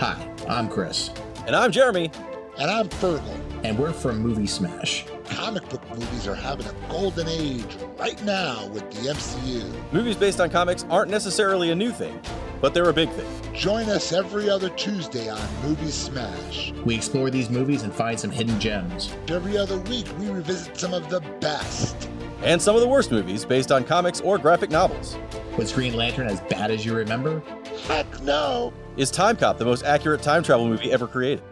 Hi, I'm Chris. And I'm Jeremy. And I'm Fergal. And we're from Movie Smash. Comic book movies are having a golden age right now with the MCU. Movies based on comics aren't necessarily a new thing, but they're a big thing. Join us every other Tuesday on Movie Smash. We explore these movies and find some hidden gems. Every other week, we revisit some of the best. And some of the worst movies based on comics or graphic novels. Was Green Lantern as bad as you remember? Heck no! Is Time Cop the most accurate time travel movie ever created?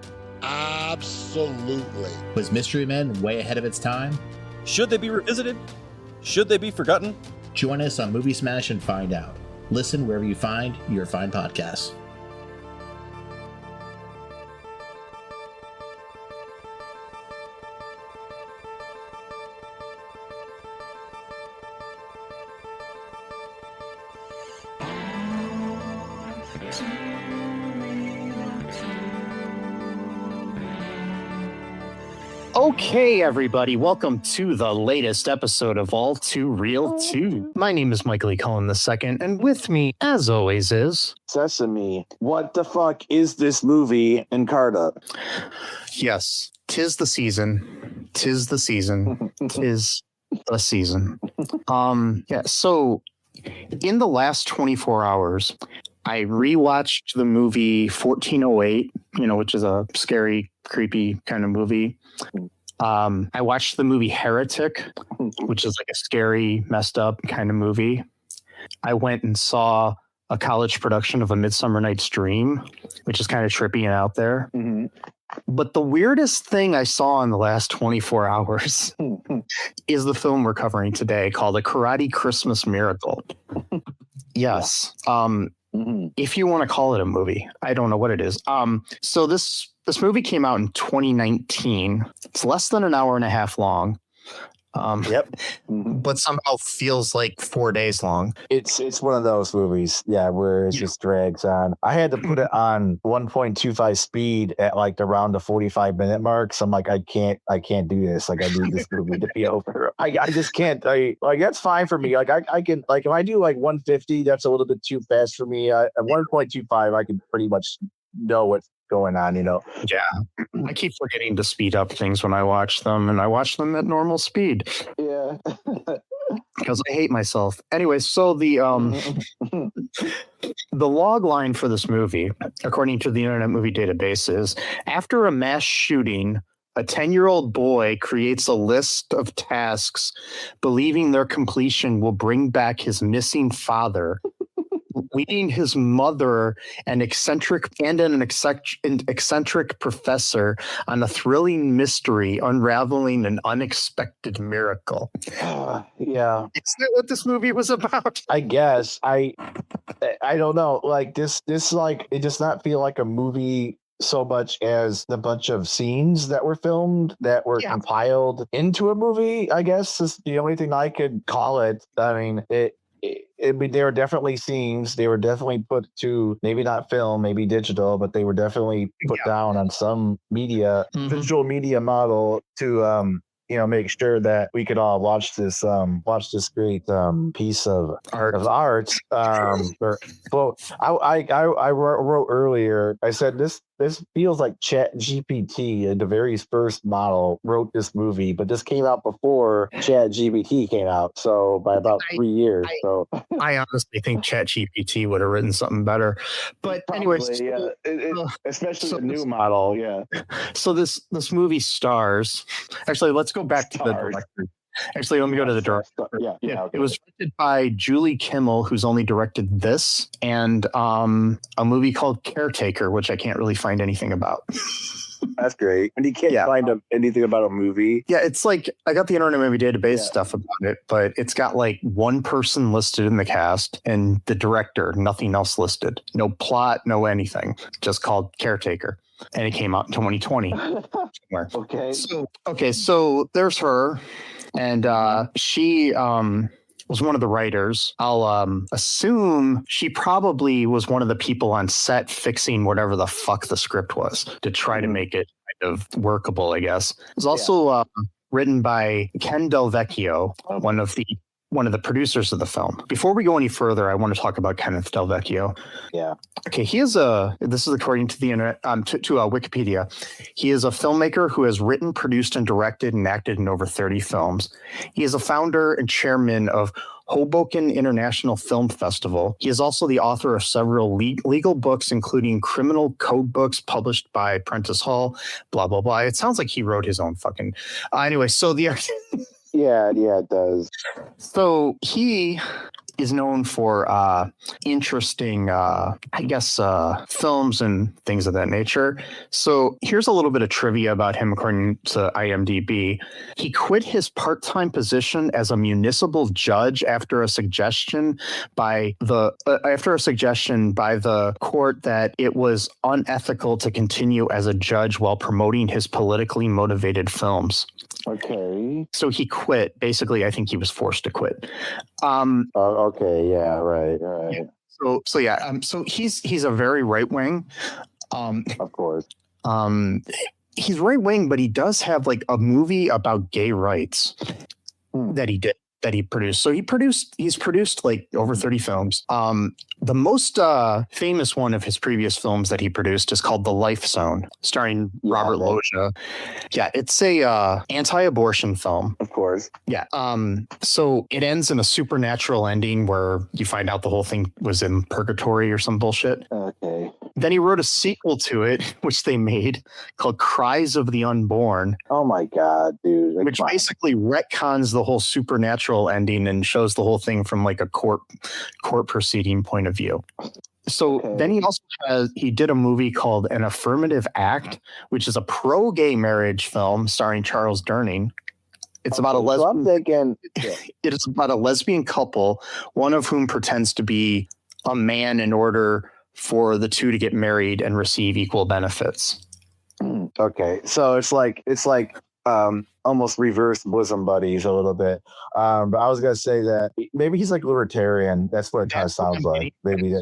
Absolutely. Was Mystery Men way ahead of its time? Should they be revisited? Should they be forgotten? Join us on Movie Smash and find out. Listen wherever you find your fine podcasts. Okay, everybody, welcome to the latest episode of All Too Real 2. My name is Michael E. Cullen II, and with me, as always, is... Sesame. What the fuck is this movie, Encarta? Yes, 'tis the season. 'Tis the season. 'Tis the season. So in the last 24 hours, I rewatched the movie 1408, which is a scary, creepy kind of movie. I watched the movie Heretic, which is like a scary, messed up kind of movie. I went and saw a college production of A Midsummer Night's Dream, which is kind of trippy and out there. Mm-hmm. But the weirdest thing I saw in the last 24 hours is the film we're covering today called A Karate Christmas Miracle. Yes. If you want to call it a movie, I don't know what it is. So this movie came out in 2019. It's less than an hour and a half long. But somehow feels like 4 days long. It's one of those movies, where it just drags on. I had to put it on 1.25 speed at like around the 45-minute mark. So I'm like, I can't do this. Like, I need this movie to be over. I just can't. That's fine for me. Like, I can, like, if I do like 150, that's a little bit too fast for me. At 1.25, I can pretty much know what's going on, Yeah. I keep forgetting to speed up things when I watch them, and I watch them at normal speed. Yeah. Because I hate myself. Anyway, so the log line for this movie, according to the Internet Movie Database, is after a mass shooting, a 10-year-old boy creates a list of tasks believing their completion will bring back his missing father, leading his mother an eccentric professor on a thrilling mystery unraveling an unexpected miracle. Yeah. Isn't that what this movie was about? I guess. I don't know. Like this like, it does not feel like a movie so much as the bunch of scenes that were filmed that were compiled into a movie, I guess, is the only thing I could call it. I mean, they were definitely scenes. They were definitely put to, maybe not film, maybe digital, but they were definitely put down on some media, visual media model to, make sure that we could all watch this great piece of art. Well, I wrote earlier. I said this feels like Chat GPT, the very first model, wrote this movie, but this came out before Chat GPT came out, so by about 3 years. I honestly think Chat GPT would have written something better. But anyways, especially the new model, So this movie stars. Actually, let's go back to the director. Actually, let me go to the director. Okay. It was directed by Julie Kimmel, who's only directed this, and a movie called Caretaker, which I can't really find anything about. That's great. And you can't find anything about a movie. Yeah, it's like, I got the Internet Movie Database stuff about it, but it's got like one person listed in the cast and the director, nothing else listed. No plot, no anything. Just called Caretaker. And it came out in 2020. So there's her. And she was one of the writers. I'll assume she probably was one of the people on set fixing whatever the fuck the script was to try to make it kind of workable, I guess. It was also written by Ken Del Vecchio, one of the one of the producers of the film. Before we go any further, I want to talk about Kenneth Del Vecchio. Yeah. Okay, this is according to the internet, to Wikipedia. He is a filmmaker who has written, produced, and directed and acted in over 30 films. He is a founder and chairman of Hoboken International Film Festival. He is also the author of several legal books, including criminal code books published by Prentice Hall, blah, blah, blah. It sounds like he wrote his own fucking... anyway, so the... Yeah, it does. So he is known for interesting, films and things of that nature. So here's a little bit of trivia about him, according to IMDb. He quit his part-time position as a municipal judge after a suggestion by the court that it was unethical to continue as a judge while promoting his politically motivated films. Okay. So he quit. Basically, I think he was forced to quit. Okay. Yeah. Right. Yeah. So he's a very right wing. Of course. He's right wing, but he does have like a movie about gay rights that he produced. So he's produced like over 30 films. The most famous one of his previous films that he produced is called The Life Zone, starring Robert Loggia. Yeah, it's a anti-abortion film. Of course. Yeah. So it ends in a supernatural ending where you find out the whole thing was in purgatory or some bullshit. Okay. Then he wrote a sequel to it, which they made, called Cries of the Unborn. Oh my God, dude. Which basically retcons the whole supernatural ending and shows the whole thing from like a court proceeding point of view. So then he did a movie called An Affirmative Act, which is a pro-gay marriage film starring Charles Durning. It's about a lesbian. It is about a lesbian couple, one of whom pretends to be a man in order for the two to get married and receive equal benefits. Okay, so it's like almost reverse bosom buddies a little bit. But I was gonna say that maybe he's like libertarian. That's what it kind of sounds like. Maybe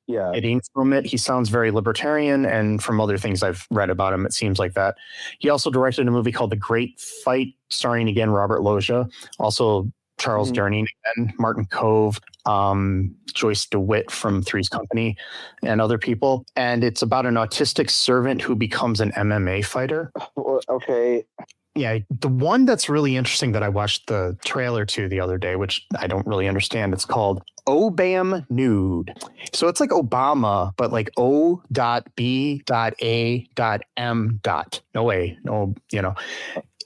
getting from it. He sounds very libertarian, and from other things I've read about him, it seems like that. He also directed a movie called The Great Fight, starring again Robert Loggia, also Charles Durning again, Martin Kove, Joyce DeWitt from Three's Company, and other people. And it's about an autistic servant who becomes an MMA fighter. Okay. Yeah, the one that's really interesting that I watched the trailer to the other day, which I don't really understand, it's called Obam Nude. So it's like Obama, but like O.B.A.M. No A, no,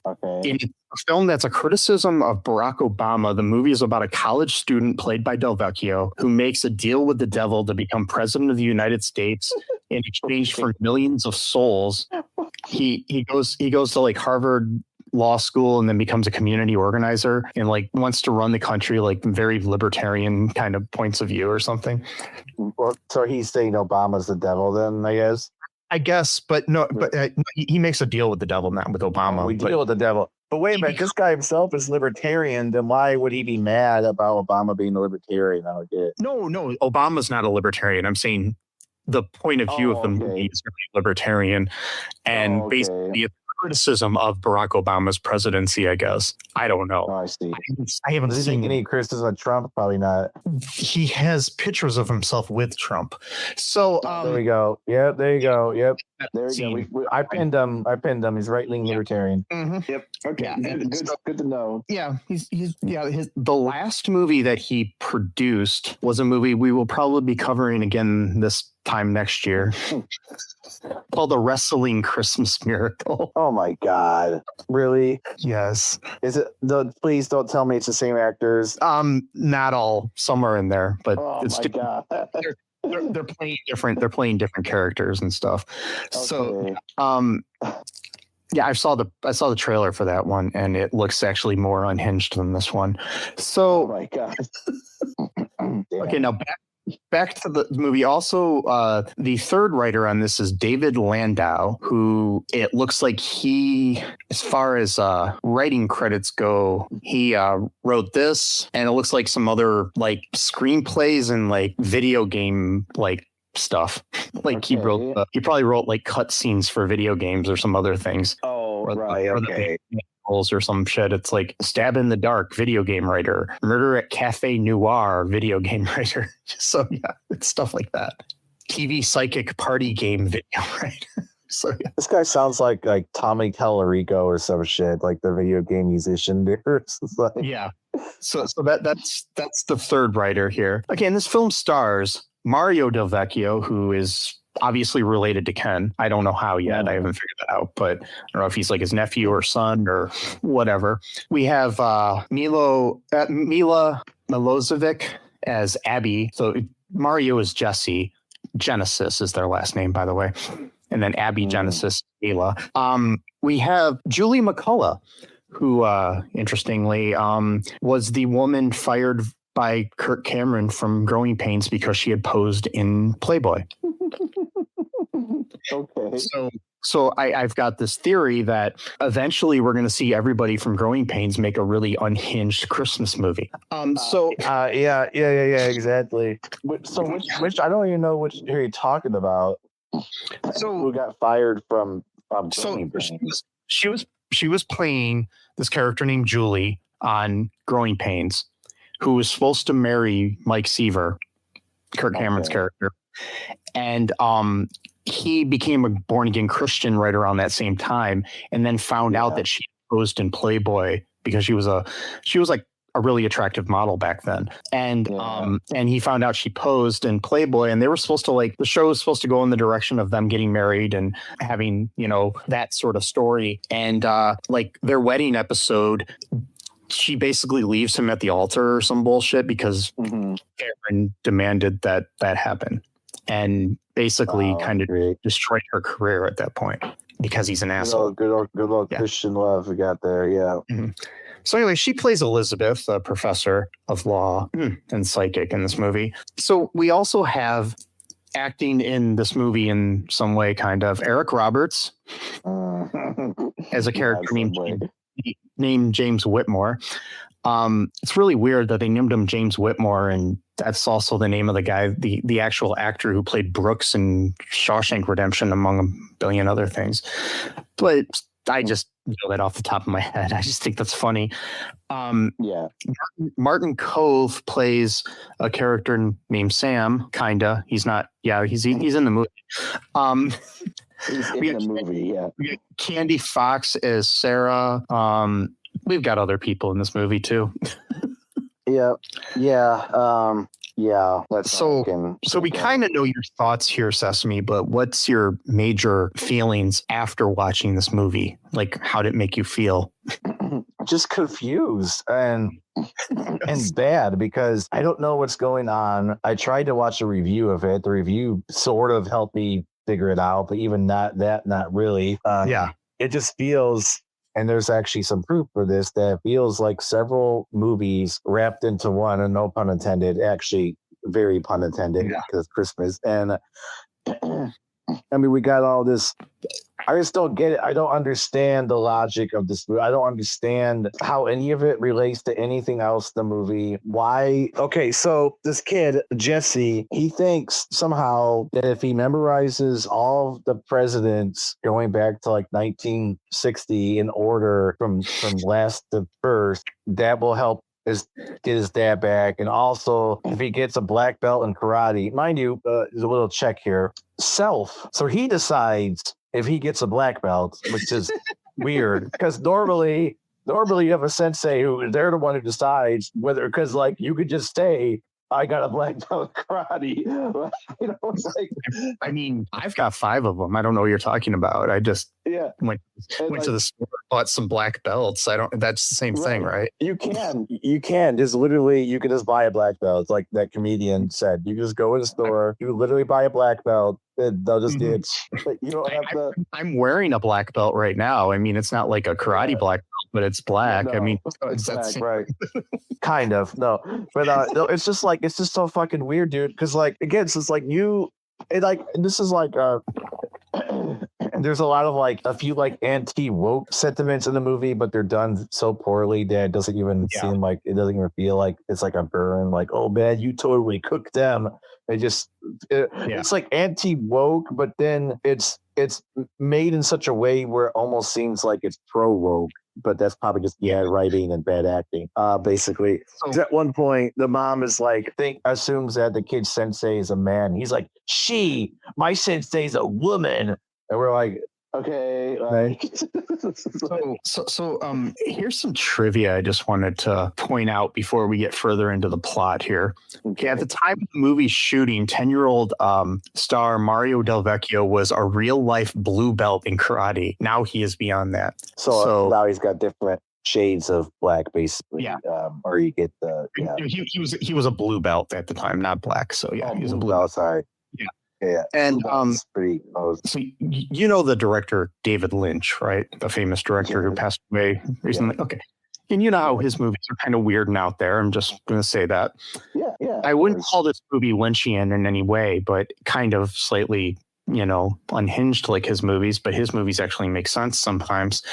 Okay. In a film that's a criticism of Barack Obama, the movie is about a college student played by Del Vecchio who makes a deal with the devil to become president of the United States in exchange for millions of souls. He goes to like Harvard Law School and then becomes a community organizer and like wants to run the country like very libertarian kind of points of view or something. Well, so he's saying Obama's the devil then, I guess. But no, he makes a deal with the devil, not with Obama. We deal with the devil. But wait a minute, this guy himself is libertarian. Then why would he be mad about Obama being a libertarian? I don't get it. No, Obama's not a libertarian. I'm saying the point of view of the movie is really libertarian, and basically it's a criticism of Barack Obama's presidency, I guess. I don't know. Oh, I see. I haven't Does he seen make any criticism of Trump? Probably not. He has pictures of himself with Trump. So there we go. Yep, there you go. Yep. There we go. I pinned him. He's right-wing libertarian. Mm-hmm. Yep. Okay. Yeah, good to know. Yeah. The last movie that he produced was a movie we will probably be covering again this time next year called The Wrestling Christmas Miracle. Oh my God. Really? Yes. Is it? Please don't tell me it's the same actors. Not all. Some are in there, but it's my God. They're playing different. They're playing different characters and stuff. Okay. So, yeah, I saw the trailer for that one, and it looks actually more unhinged than this one. So, oh my God. Okay, now back to the movie. Also, the third writer on this is David Landau, who it looks like he, as far as writing credits go, he wrote this, and it looks like some other like screenplays and like video game like stuff. Like he probably wrote like cutscenes for video games or some other things. Oh, right. Okay. articles or some shit. It's like stab in the dark, video game writer, murder at Cafe Noir, video game writer. So yeah, it's stuff like that. TV psychic party game video writer. So yeah. This guy sounds like Tommy Tallarico or some shit, like the video game musician. Like, yeah. So that's the third writer here. Again, this film stars Mario Del Vecchio, who is obviously related to Ken. I don't know how yet. I haven't figured that out, but I don't know if he's like his nephew or son or whatever. We have Mila Milosevic as Abby. So Mario is Jesse. Genesis is their last name, by the way. And then Abby Genesis Mila. We have Julie McCullough, who interestingly was the woman fired by Kirk Cameron from Growing Pains because she had posed in Playboy. Okay. So I've got this theory that eventually we're going to see everybody from Growing Pains make a really unhinged Christmas movie. Yeah, exactly. Which I don't even know which who you're talking about. So who got fired from? She was playing this character named Julie on Growing Pains, who was supposed to marry Mike Seaver, Kirk Cameron's character, and he became a born-again Christian right around that same time, and then found out that she posed in Playboy because she was like a really attractive model back then. And he found out she posed in Playboy, and they were supposed to the show was supposed to go in the direction of them getting married and having, that sort of story. And their wedding episode, she basically leaves him at the altar or some bullshit because Cameron demanded that happen. And basically kind of destroyed her career at that point because he's an asshole. Good old Christian love we got there. Yeah. Mm-hmm. So anyway, she plays Elizabeth, a professor of law and psychic in this movie. So we also have acting in this movie in some way, kind of Eric Roberts as a character named James Whitmore. It's really weird that they named him James Whitmore, and that's also the name of the guy, the actual actor who played Brooks in Shawshank Redemption, among a billion other things. But I just know that off the top of my head. I just think that's funny. Martin Kove plays a character named Sam. Kinda. He's not. Yeah, he's in the movie. He's in the movie. Yeah. We got Candy Fox as Sarah. We've got other people in this movie too. So we kind of know your thoughts here, Sesame, but what's your major feelings after watching this movie? Like, how did it make you feel? Just confused and bad because I don't know what's going on. I tried to watch a review of it. The review sort of helped me figure it out, but even not really. It just feels, and there's actually some proof for this, that it feels like several movies wrapped into one, and no pun intended, actually very pun intended, because Christmas. And I mean, we got all this. I just don't get it. I don't understand the logic of this movie. I don't understand how any of it relates to anything else in the movie. Why? Okay, so this kid, Jesse, he thinks somehow that if he memorizes all of the presidents going back to like 1960 in order from last to first, that will help get his dad back. And also, if he gets a black belt in karate, mind you, there's a little check here. So he decides if he gets a black belt, which is weird because normally you have a sensei who they're the one who decides whether, because like you could just say, I got a black belt in karate. I mean, I've got 5 of them. I don't know what you're talking about. I just went to the store, bought some black belts. That's the same thing, right? You can just literally, you can just buy a black belt. It's like that comedian said, you just go in the store, you literally buy a black belt, and they'll just do it. But you don't have to. I'm wearing a black belt right now. I mean, it's not like a karate black belt, but it's black. I mean, it's black, right? Kind of, no, but no, it's just so fucking weird, dude. Because like again, it's like this is like there's a lot of like a few like anti-woke sentiments in the movie, but they're done so poorly that it doesn't even seem like, it doesn't even feel like it's like a burn. Like, oh man, you totally cooked them. It's like anti-woke, but then it's made in such a way where it almost seems like it's pro-woke. but that's probably just bad writing and bad acting. Basically, So- at one point, the mom is like, assumes that the kid's sensei is a man. He's like, my sensei's a woman, and we're like, okay, like. So here's some trivia I just wanted to point out before we get further into the plot here. Okay, at the time of the movie's shooting, 10-year-old star Mario Del Vecchio was a real-life blue belt in karate. Now he is beyond that. So now he's got different shades of black, basically. Yeah. Or you get the he was a blue belt at the time, not black. So yeah, he was a blue belt. Sorry. Yeah. Yeah. And pretty close. so you know the director David Lynch, right? The famous director who passed away recently. Yeah. Okay. And you know how his movies are kind of weird and out there. I'm just going to say that. Yeah. I wouldn't call this movie Lynchian in any way, but kind of slightly, unhinged like his movies. But his movies actually make sense sometimes.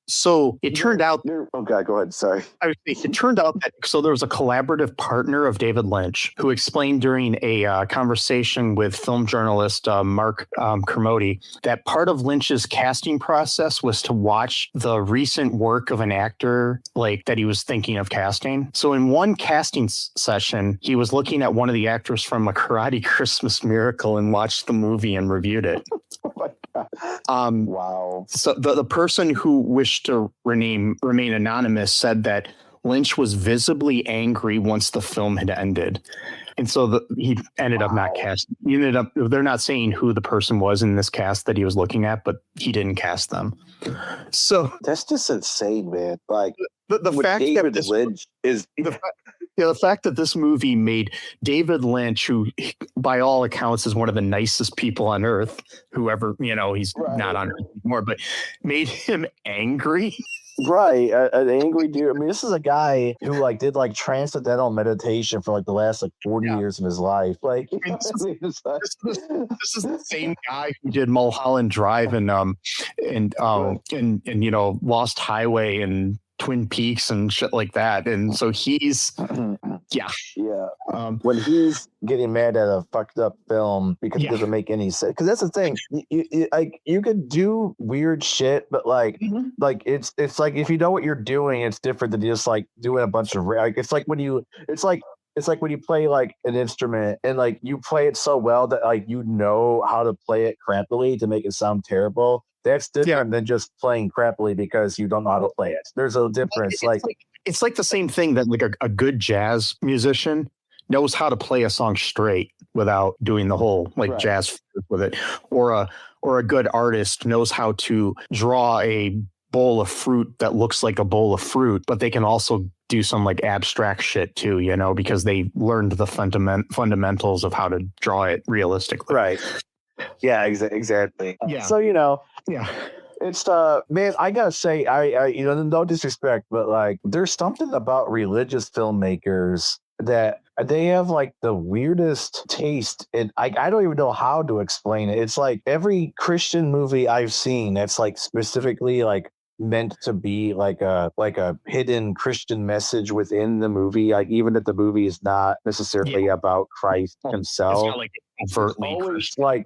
So it turned out. Okay, go ahead. Sorry. It turned out that there was a collaborative partner of David Lynch who explained during a conversation with film journalist Mark Kermode that part of Lynch's casting process was to watch the recent work of an actor that he was thinking of casting. So in one casting session, he was looking at one of the actors from A Karate Christmas Miracle and watched the movie and reviewed it. Wow. So the person who wished to remain anonymous said that Lynch was visibly angry once the film had ended. And so he ended up not casting. They're not saying who the person was in this cast that he was looking at, but he didn't cast them. So that's just insane, man. Like the fact David that Lynch is the fact that this movie made David Lynch, who by all accounts is one of the nicest people on earth, whoever, he's not on earth anymore, but made him angry. Right. An angry dude. I mean, this is a guy who did transcendental meditation for the last 40 years of his life. This is the same guy who did Mulholland Drive and Lost Highway and Twin Peaks and shit like that. And so he's when he's getting mad at a fucked up film because it doesn't make any sense, because that's the thing, you could do weird shit, but it's like if you know what you're doing, it's different than just doing a bunch of it's like when you play an instrument and you play it so well that you know how to play it crappily to make it sound terrible. That's different than just playing crappily because you don't know how to play it. There's a difference. It's like the same thing that a good jazz musician knows how to play a song straight without doing the whole jazz with it, or a good artist knows how to draw a bowl of fruit that looks like a bowl of fruit, but they can also do some abstract shit too, because they learned the fundamentals of how to draw it realistically. Right. Yeah, exactly. Yeah. So, yeah. It's man, I gotta say, I no disrespect, but there's something about religious filmmakers that they have the weirdest taste, and I don't even know how to explain it. It's every Christian movie I've seen that's specifically meant to be a hidden Christian message within the movie, even if the movie is not necessarily about Christ himself. It's not overtly Christian,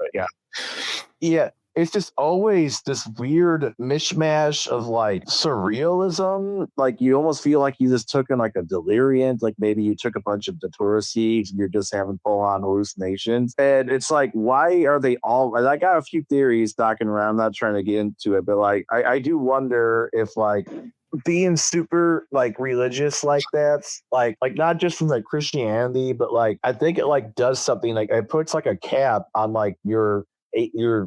it's just always this weird mishmash of surrealism. You almost feel like you just took in a delirium. Maybe you took a bunch of datura seeds and you're just having full on hallucinations. And it's why are they all? And I got a few theories knocking around. I'm not trying to get into it, but I do wonder if being super religious that's not just from Christianity, but I think it does something it puts a cap on your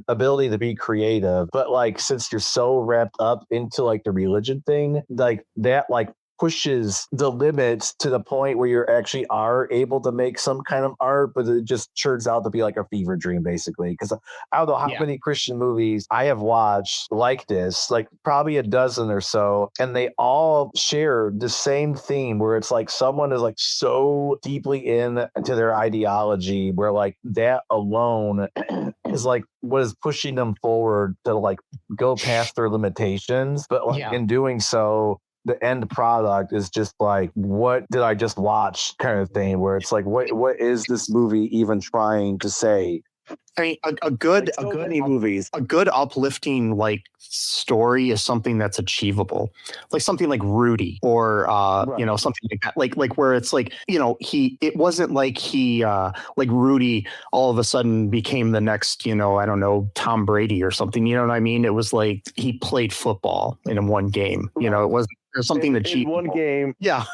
ability to be creative, but since you're so wrapped up into the religion thing, that pushes the limits to the point where you actually are able to make some kind of art, but it just turns out to be a fever dream, basically. Because I don't know how many Christian movies I have watched like this, probably a dozen or so, and they all share the same theme where it's someone is so deeply into their ideology where that alone is what is pushing them forward to go past their limitations, but in doing so, the end product is just what did I just watch kind of thing, where it's what is this movie even trying to say? I mean, a many movies. a good uplifting like story is something that's achievable, like something like Rudy or Right. you know, something like that, like where it's like, you know, it wasn't like he like Rudy all of a sudden became the next, you know, I don't know, Tom Brady or something, you know what I mean? It was like he played football in one game, you know, it wasn't something in one game. Yeah.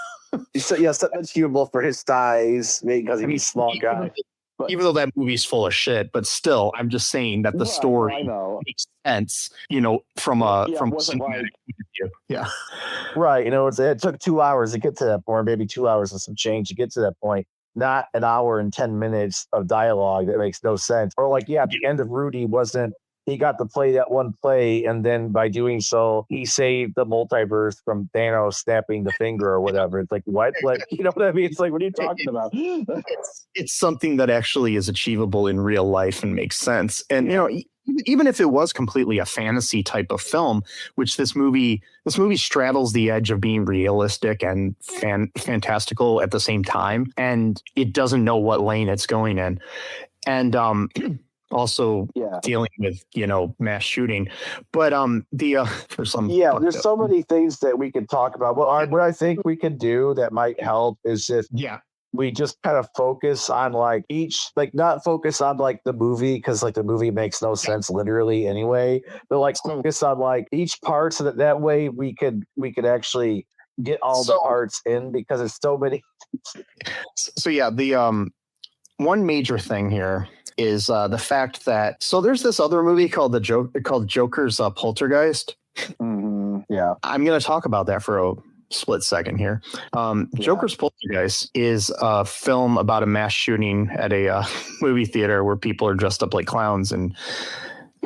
So, yeah, something achievable for his size, because he's a small guy. But, even though that movie's full of shit, but still, I'm just saying that the story makes sense, you know, from a cinematic point of view. Yeah. Right. You know, it took 2 hours to get to that point, maybe 2 hours and some change to get to that point. Not an hour and 10 minutes of dialogue that makes no sense. Or like, yeah, the end of Rudy wasn't. He got to play that one play, and then by doing so, he saved the multiverse from Thanos snapping the finger or whatever. It's like, what? Like, you know what I mean? It's like, what are you talking about? It's something that actually is achievable in real life and makes sense. And, you know, even if it was completely a fantasy type of film, which this movie straddles the edge of being realistic and fantastical at the same time, and it doesn't know what lane it's going in. And also dealing with, you know, mass shooting, but for some there's so many things that we could talk about. Well, what I think we could do that might help is if we just kind of focus on like each, like not focus on like the movie, because like the movie makes no sense literally anyway, but like focus on like each part, so that way we could actually get all the parts in, because there's so many. So yeah, the one major thing here is the fact that there's this other movie called Joker's Poltergeist. Mm-hmm. Yeah, I'm going to talk about that for a split second here. Joker's Poltergeist is a film about a mass shooting at a movie theater where people are dressed up like clowns and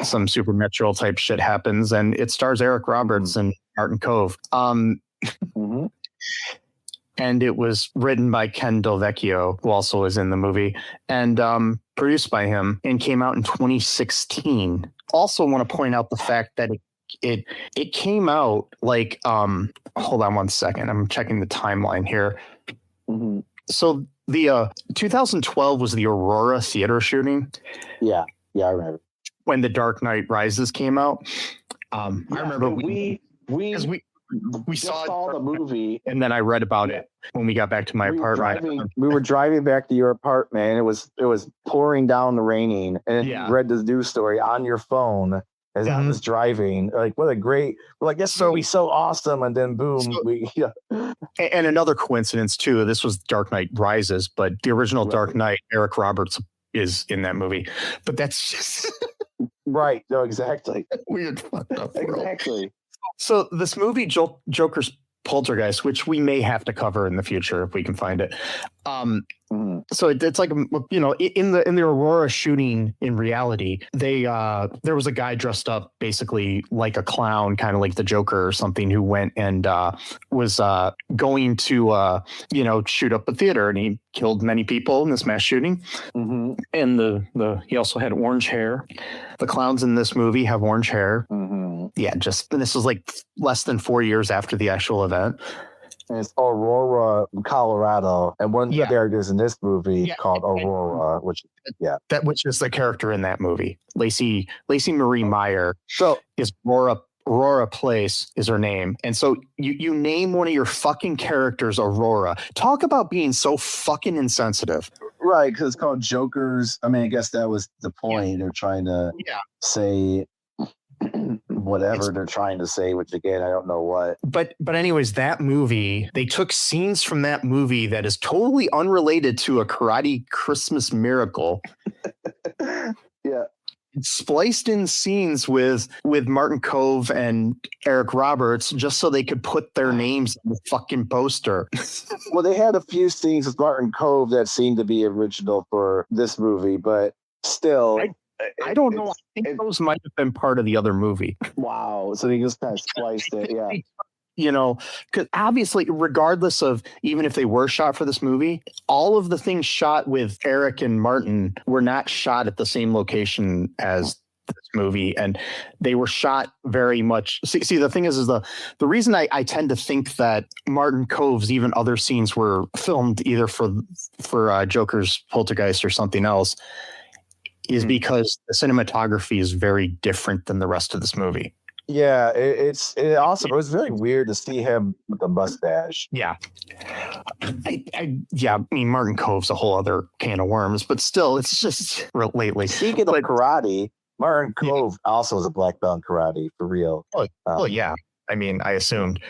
some supernatural type shit happens, and it stars Eric Roberts and Martin Kove. And it was written by Ken Del Vecchio, who also is in the movie, and produced by him, and came out in 2016. Also want to point out the fact that it came out like, hold on one second. I'm checking the timeline here. Mm-hmm. So the 2012 was the Aurora theater shooting. Yeah, I remember. When The Dark Knight Rises came out. I remember we saw the movie, and then I read about it when we got back to my apartment. We were driving back to your apartment, and it was pouring down, raining, and you read the news story on your phone as I was driving. Like, what a great! We're like, this movie's so awesome, and then boom, And another coincidence too. This was Dark Knight Rises, but the original Dark Knight, Eric Roberts is in that movie. But that's just right. No, exactly. Weird, fucked up world. Exactly. So this movie, Joker's Poltergeist, which we may have to cover in the future if we can find it. So it's like, you know, in the Aurora shooting, in reality, there was a guy dressed up basically like a clown, kind of like the Joker or something, who went and was going to you know, shoot up a theater, and he killed many people in this mass shooting. And he also had orange hair. The clowns in this movie have orange hair. Yeah, this was like less than 4 years after the actual event. And it's Aurora, Colorado, and one of the characters in this movie called Aurora, which is the character in that movie. Lacy Marie Meyer. So is Aurora Place is her name. And so you name one of your fucking characters Aurora. Talk about being so fucking insensitive. Right, because it's called Jokers. I mean, I guess that was the point. They're trying to say whatever they're trying to say, which again, I don't know what. But anyways, that movie, they took scenes from that movie that is totally unrelated to A Karate Christmas Miracle. Spliced in scenes with Martin Kove and Eric Roberts just so they could put their names in the fucking poster. Well, they had a few scenes with Martin Kove that seemed to be original for this movie, but still, I don't know. I think those might have been part of the other movie. Wow. So they just kind of spliced it. Yeah. You know, because obviously, regardless of even if they were shot for this movie, all of the things shot with Eric and Martin were not shot at the same location as this movie, and they were shot very much. See, the thing is the reason I tend to think that Martin Kove's even other scenes were filmed either for Joker's Poltergeist or something else is because the cinematography is very different than the rest of this movie. Yeah, it's awesome. It was very weird to see him with a mustache. Yeah. I mean, Martin Kove's a whole other can of worms, but still, it's just lately. Speaking of karate, Martin Kove also is a black belt in karate, for real. Oh, yeah. I mean, I assumed.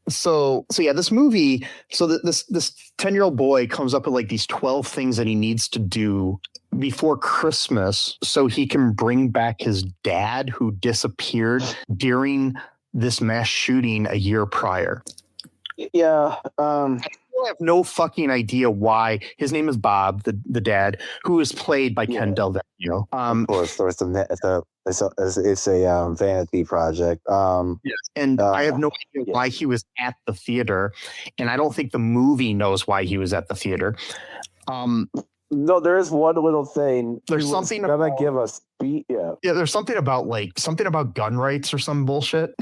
So yeah, this movie, this 10-year-old boy comes up with like these 12 things that he needs to do before Christmas so he can bring back his dad who disappeared during this mass shooting a year prior. Yeah. I have no fucking idea why. His name is Bob, the dad, who is played by Ken Del Vecchio. Of course, it's a vanity project. And I have no idea why he was at the theater, and I don't think the movie knows why he was at the theater. No, there is one little thing. There's something gonna give us speech. Yeah. There's something about gun rights or some bullshit.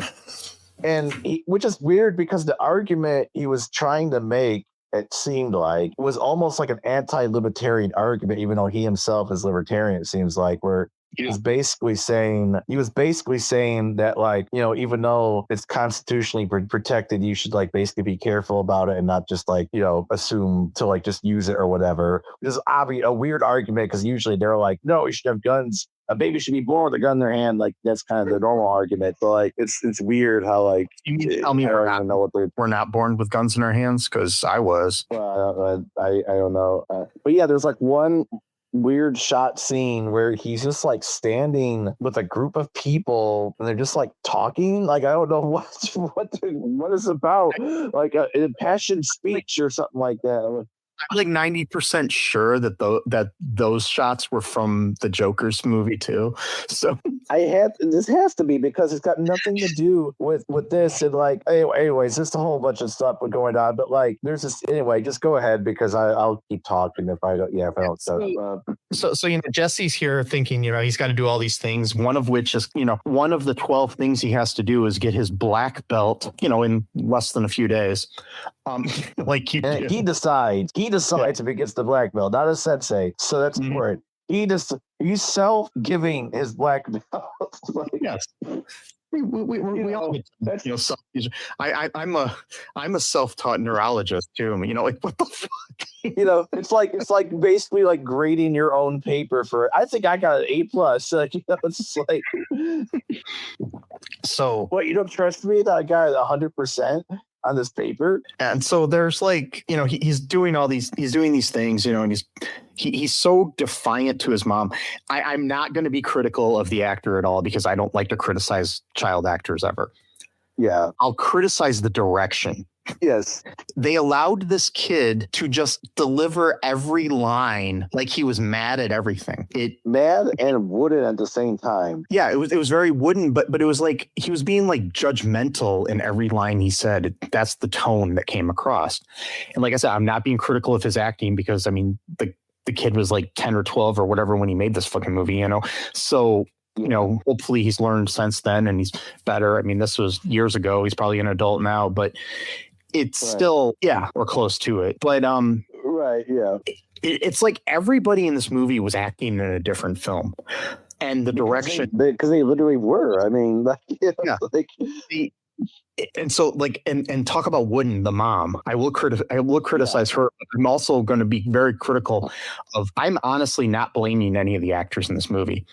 And which is weird because the argument he was trying to make, it seemed like, was almost like an anti-libertarian argument, even though he himself is libertarian, it seems like, where he was basically saying that, like, you know, even though it's constitutionally protected, you should like basically be careful about it and not just like, you know, assume to like just use it or whatever. This is obviously a weird argument because usually they're like, no, you should have guns. A baby should be born with a gun in their hand. Like that's kind of the normal argument. But like it's weird how like you need to tell me we're not born with guns in our hands, because I was. Well, I don't know. But yeah, there's like one weird shot scene where he's just like standing with a group of people and they're just like talking. Like I don't know what it's about. Like an impassioned speech or something like that. I'm like 90% sure that those shots were from the Joker's movie too. So this has to be because it's got nothing to do with this. And like, anyways, just a whole bunch of stuff going on. But like, there's this anyway. Just go ahead because I'll keep talking if I don't. Yeah, if I don't. So you know, Jesse's here thinking, you know, he's got to do all these things. One of which is, you know, one of the 12 things he has to do is get his black belt, you know, in less than a few days. Like he decides if he gets the black belt, not a sensei. So that's important. He's self-giving his black belt. Like, yes. We all get, you know, I'm a self-taught neurologist too. You know, like what the fuck? You know, it's like basically like grading your own paper for. I think I got an A+. Like, you know, it's just like. So what, you don't trust me that I got 100% on this paper? And so there's like, you know, he's doing these things, you know, and he's so defiant to his mom. I'm not going to be critical of the actor at all because I don't like to criticize child actors ever. Yeah. I'll criticize the direction. Yes. They allowed this kid to just deliver every line like he was mad at everything. Mad and wooden at the same time. Yeah, it was very wooden, but it was like he was being like judgmental in every line he said. That's the tone that came across. And like I said, I'm not being critical of his acting because I mean the kid was like 10 or 12 or whatever when he made this fucking movie, you know. So you know, hopefully he's learned since then and he's better. I mean, this was years ago. He's probably an adult now, but it's still, yeah, we're close to it. But right, yeah. It's like everybody in this movie was acting in a different film, and the direction because they literally were. I mean, like, you know, yeah. Like and so like and talk about Wooden, the mom. I will criticize her. I'm also going to be very critical of. I'm honestly not blaming any of the actors in this movie.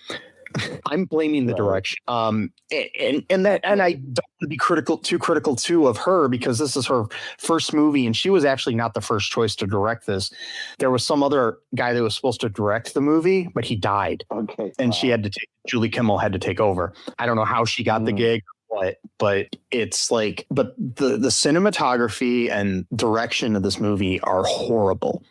I'm blaming the direction. And I don't want to be too critical too of her because this is her first movie and she was actually not the first choice to direct this. There was some other guy that was supposed to direct the movie, but he died. Okay. And Julie Kimmel had to take over. I don't know how she got the gig. But it's like, but the cinematography and direction of this movie are horrible.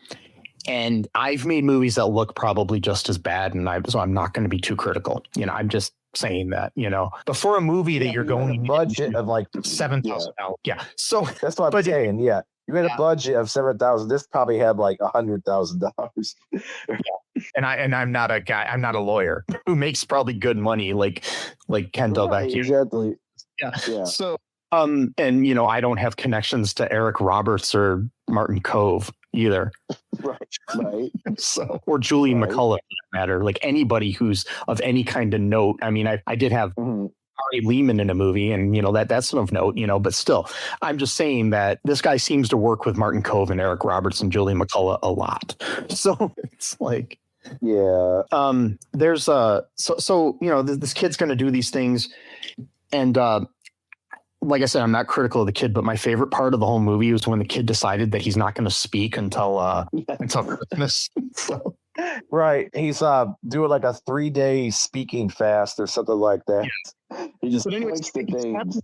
And I've made movies that look probably just as bad, so I'm not going to be too critical. You know, I'm just saying that, you know, but for a movie that you're going budget of like $7,000. Yeah. So that's what I'm saying. Yeah. You had a budget of $7,000. This probably had like $100,000. And I'm not a guy. I'm not a lawyer who makes probably good money, like Ken Del Vecchio. Exactly. Yeah. So, and you know, I don't have connections to Eric Roberts or Martin Kove. either. Right. So, or Julie Right. McCullough, for that matter. Like anybody who's of any kind of note. I mean, I did have Mhm. Ari Lehman in a movie, and that's of note. But still, I'm just saying that this guy seems to work with Martin Kove and Eric Roberts and Julie McCullough a lot. So it's like, Yeah. there's this kid's going to do these things, and like I said, I'm not critical of the kid, but my favorite part of the whole movie was when the kid decided that he's not going to speak until Christmas. So. Right. He's doing like a 3-day speaking fast or something like that. Yeah. He just But anyways, points the things.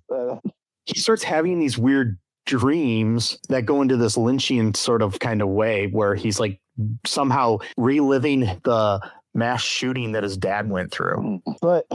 He starts having these weird dreams that go into this Lynchian sort of kind of way where he's like somehow reliving the mass shooting that his dad went through. But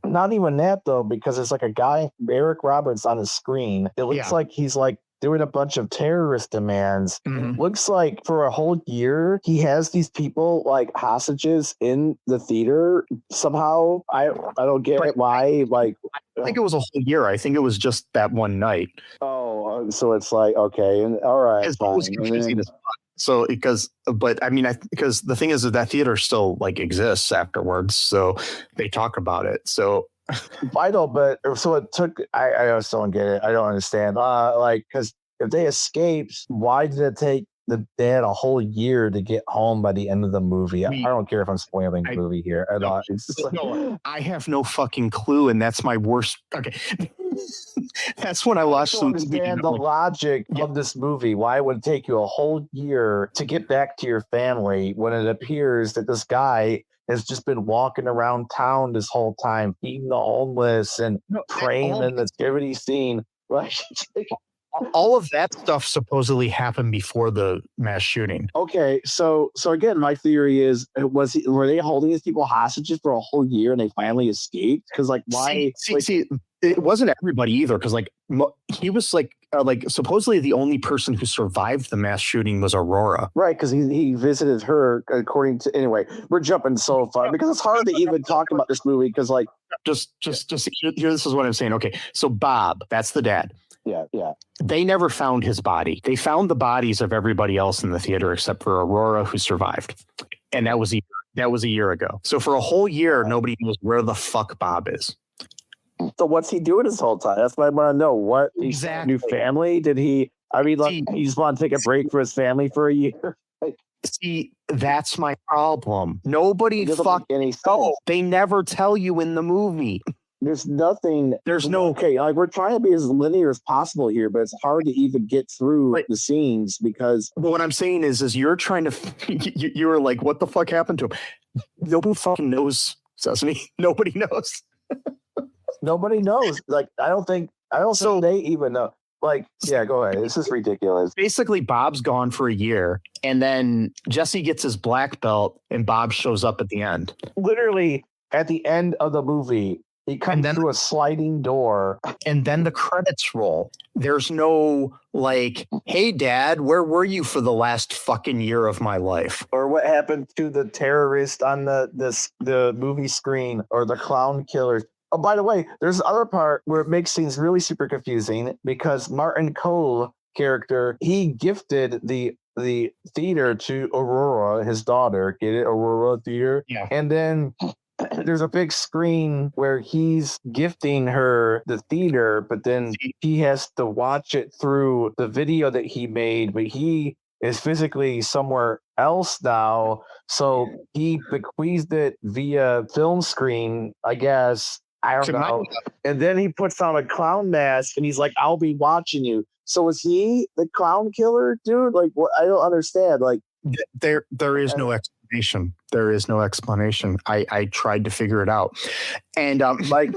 not even that though, because it's like a guy, Eric Roberts, on the screen. It looks like he's like doing a bunch of terrorist demands. Mm-hmm. Looks like for a whole year he has these people like hostages in the theater somehow. I don't get why. Like, I think it was a whole year. I think it was just that one night. Oh, so it's like, okay, and all right, It was confusing as fuck. So because the thing is that theater still like exists afterwards, so they talk about it. So I know, but so it took. I just don't get it. I don't understand. Because if they escaped, why did it take the dad a whole year to get home by the end of the movie? I don't care if I'm spoiling the movie here. I have no fucking clue, and that's my worst. Okay, that's when I watched the logic of this movie. Why would it take you a whole year to get back to your family when it appears that this guy has just been walking around town this whole time, feeding the homeless and praying in the nativity scene? Right. All of that stuff supposedly happened before the mass shooting. Okay, so again, my theory is, were they holding these people hostages for a whole year and they finally escaped? Because like, why? See, it wasn't everybody either. Because like he was like supposedly the only person who survived the mass shooting was Aurora. Right, because he visited her. According to anyway, we're jumping so far because it's hard to even talk about this movie because like just here. This is what I'm saying. Okay, so Bob, that's the dad. Yeah. They never found his body. They found the bodies of everybody else in the theater except for Aurora, who survived. And that was a year ago. So for a whole year, nobody knows where the fuck Bob is. So what's he doing this whole time? That's what I want to know. What exactly? New family? Did he? I mean, like, he just want to take a break for his family for a year. See, that's my problem. Nobody fucking knows. They never tell you in the movie. There's nothing. There's no. Okay, like we're trying to be as linear as possible here, but it's hard to even get through the scenes because. But what I'm saying is you're trying to. You were like, what the fuck happened to him? Nobody fucking knows, Sesame. Nobody knows. Nobody knows. Like, I don't think they even know. Like, yeah, go ahead. This is ridiculous. Basically, Bob's gone for a year, and then Jesse gets his black belt, and Bob shows up at the end. Literally, at the end of the movie, he comes through a sliding door. And then the credits roll. There's no, like, hey, Dad, where were you for the last fucking year of my life? Or what happened to the terrorist on the movie screen, or the clown killers. Oh, by the way, there's the other part where it makes things really super confusing because Martin Cole character, he gifted the theater to Aurora, his daughter. Get it? Aurora Theater. Yeah. And then there's a big screen where he's gifting her the theater, but then he has to watch it through the video that he made, but he is physically somewhere else now. So he bequeathed it via film screen, I guess. I don't know. And then he puts on a clown mask and he's like, I'll be watching you. So is he the clown killer, dude? Like, what? I don't understand. Like, there is no explanation. There is no explanation. I tried to figure it out. And like,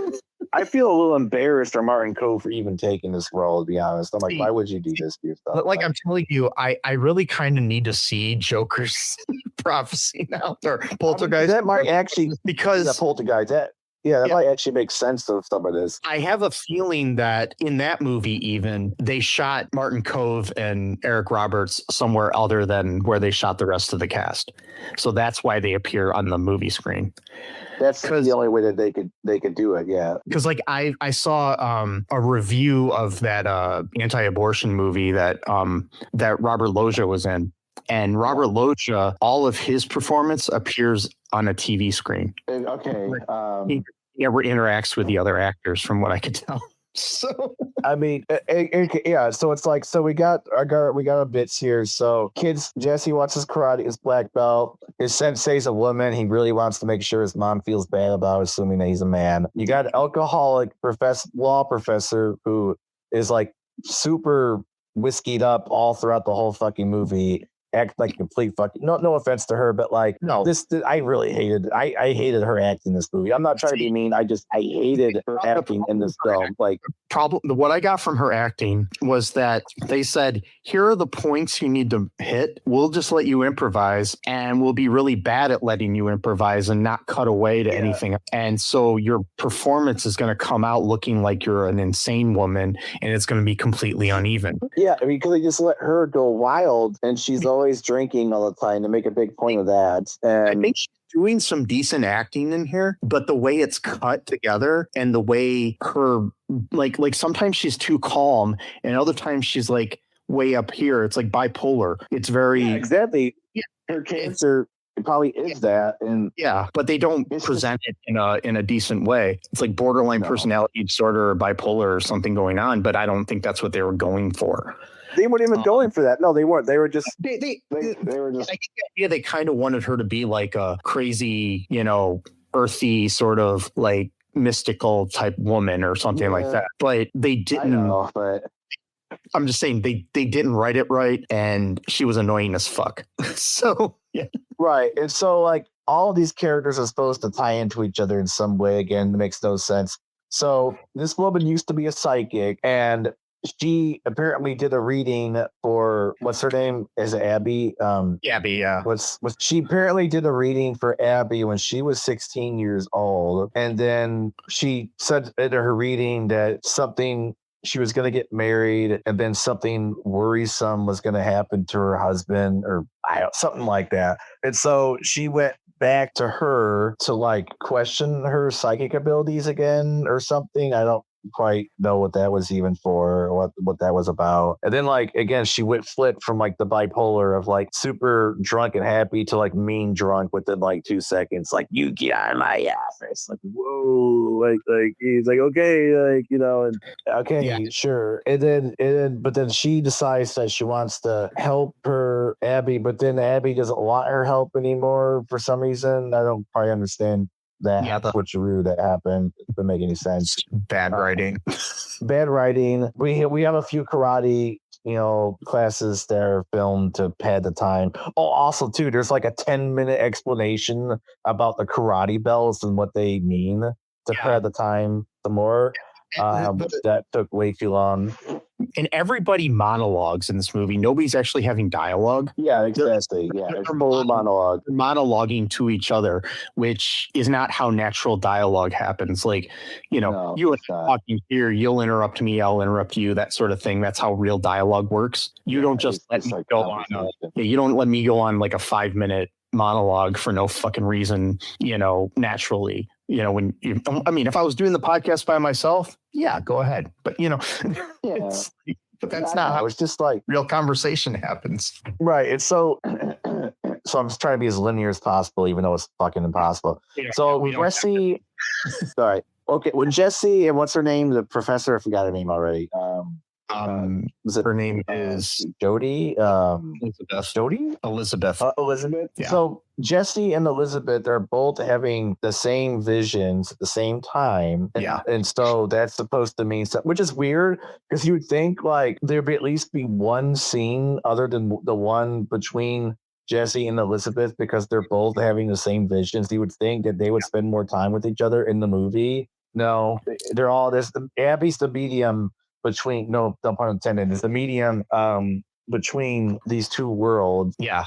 I feel a little embarrassed for Martin Cove for even taking this role, to be honest. I'm like, why would you do this to yourself? But like I'm telling you, I really kind of need to see Joker's prophecy now, or Poltergeist. That might actually, because Poltergeist, that might actually make sense of some of this. I have a feeling that in that movie, even they shot Martin Cove and Eric Roberts somewhere other than where they shot the rest of the cast. So that's why they appear on the movie screen. That's the only way that they could do it. Yeah. Because like I saw a review of that anti-abortion movie that Robert Loggia was in. And Robert Loggia, all of his performance appears on a TV screen. Okay. He never interacts with the other actors, from what I could tell. So I mean, yeah. So it's like, so we got our bits here. So kids, Jesse wants his karate, his black belt. His sensei's a woman. He really wants to make sure his mom feels bad about assuming that he's a man. You got an alcoholic law professor who is like super whiskeyed up all throughout the whole fucking movie. Act like complete fucking no offense to her, but like no, this I really hated. I hated her acting in this movie. I'm not trying to be mean. I hated her acting in this film. Like what I got from her acting was that they said, here are the points you need to hit. We'll just let you improvise, and we'll be really bad at letting you improvise and not cut away to anything. And so your performance is going to come out looking like you're an insane woman, and it's going to be completely uneven. Yeah, I mean, because they just let her go wild, and she's always drinking all the time to make a big point of that. And I think she's doing some decent acting in here, but the way it's cut together and the way her like sometimes she's too calm, and other times she's like way up here. It's like bipolar. It's very exactly. Yeah, her cancer probably is that, and but they don't present it in a decent way. It's like borderline personality disorder or bipolar or something going on, but I don't think that's what they were going for. They weren't even going for that. No, they weren't. They were just they were just. I get the idea they kind of wanted her to be like a crazy, earthy sort of like mystical type woman or something like that. But they didn't. I know, but I'm just saying they didn't write it right, and she was annoying as fuck. So right, and so like all of these characters are supposed to tie into each other in some way. Again, it makes no sense. So this woman used to be a psychic, and she apparently did a reading for what's her name? Is it Abby? Abby, yeah. She apparently did a reading for Abby when she was 16 years old, and then she said in her reading that she was going to get married, and then something worrisome was going to happen to her husband, or something like that. And so she went back to her to like question her psychic abilities again or something. I don't quite know what that was even for, or what that was about. And then like again, she flipped from like the bipolar of like super drunk and happy to like mean drunk within like 2 seconds. Like, you get out of my office. Like, whoa, like he's like, okay, like, and okay, sure. And then she decides that she wants to help her Abby, but then Abby doesn't want her help anymore for some reason. I don't probably understand that switcheroo that happened. It doesn't make any sense. Bad writing. Bad writing. We have a few karate, classes that are filmed to pad the time. Oh, also too, there's like a 10-minute explanation about the karate bells and what they mean to pad the time some more. That took way too long. And everybody monologues in this movie. Nobody's actually having dialogue. Yeah, exactly. They're monologue. They're monologuing to each other, which is not how natural dialogue happens. Like, you and talking here, you'll interrupt me, I'll interrupt you, that sort of thing. That's how real dialogue works. You don't just let me go on. You don't let me go on like a 5-minute monologue for no fucking reason, naturally. If I was doing the podcast by myself, go ahead. But but that's not how it's just like real conversation happens. Right. It's so I'm just trying to be as linear as possible, even though it's fucking impossible. So Jesse, sorry. Okay. When Jesse and what's her name? The professor, I forgot her name already. Her name is Jody. Elizabeth. Jody? Elizabeth. Elizabeth. Yeah. So Jesse and Elizabeth are both having the same visions at the same time. And so that's supposed to mean something, which is weird because you would think like there'd be at least be one scene other than the one between Jesse and Elizabeth, because they're both having the same visions. You would think that they would spend more time with each other in the movie. No, they're all this. Abby's the medium between, no pun intended, is the medium between these two worlds. Yeah.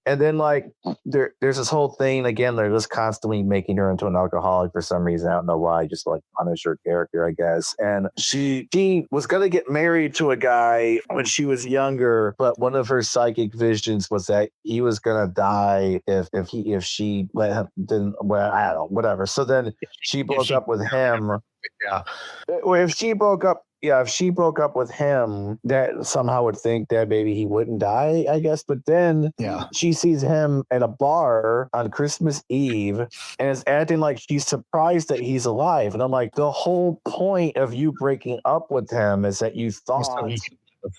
And then like there's this whole thing again, they're just constantly making her into an alcoholic for some reason. I don't know why, just like punish her character, I guess. And she was gonna get married to a guy when she was younger, but one of her psychic visions was that he was gonna die if she let him, then, well, I don't know, whatever. So then she broke up with him. Yeah. Well, if she broke up if she broke up with him, that somehow would think that maybe he wouldn't die, I guess. But then she sees him at a bar on Christmas Eve and is acting like she's surprised that he's alive. And I'm like, the whole point of you breaking up with him is that you thought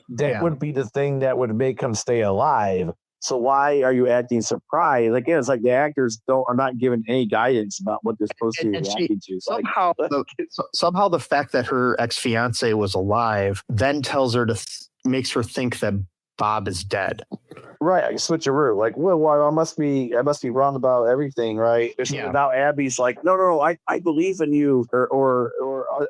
that would be the thing that would make him stay alive. So why are you acting surprised? Again, it's like the actors are not given any guidance about what they're supposed to be reacting to. Somehow the fact that her ex-fiance was alive then tells her makes her think that Bob is dead. Right, I switcheroo. Like, well, I must be wrong about everything, right? Now Abby's like, no, I believe in you, or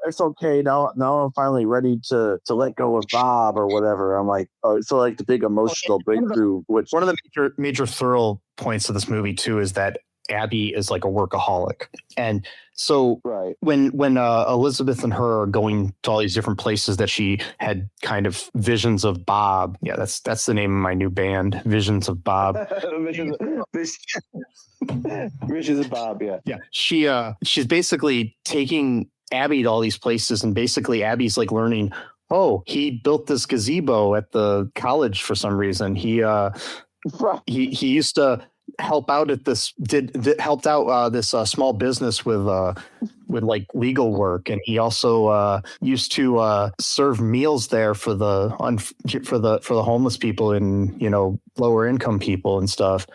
it's okay. Now I'm finally ready to let go of Bob or whatever. I'm like, so like the big emotional breakthrough. Which one of the major thorough points of this movie too is that Abby is like a workaholic, and so when Elizabeth and her are going to all these different places that she had kind of visions of Bob. Yeah, that's the name of my new band, Visions of Bob. Visions of Bob. Yeah. She's basically taking Abby to all these places, and basically Abby's like learning. Oh, he built this gazebo at the college for some reason. He used to help out at this helped out this small business with like legal work, and he also used to serve meals there for the homeless people and lower income people and stuff,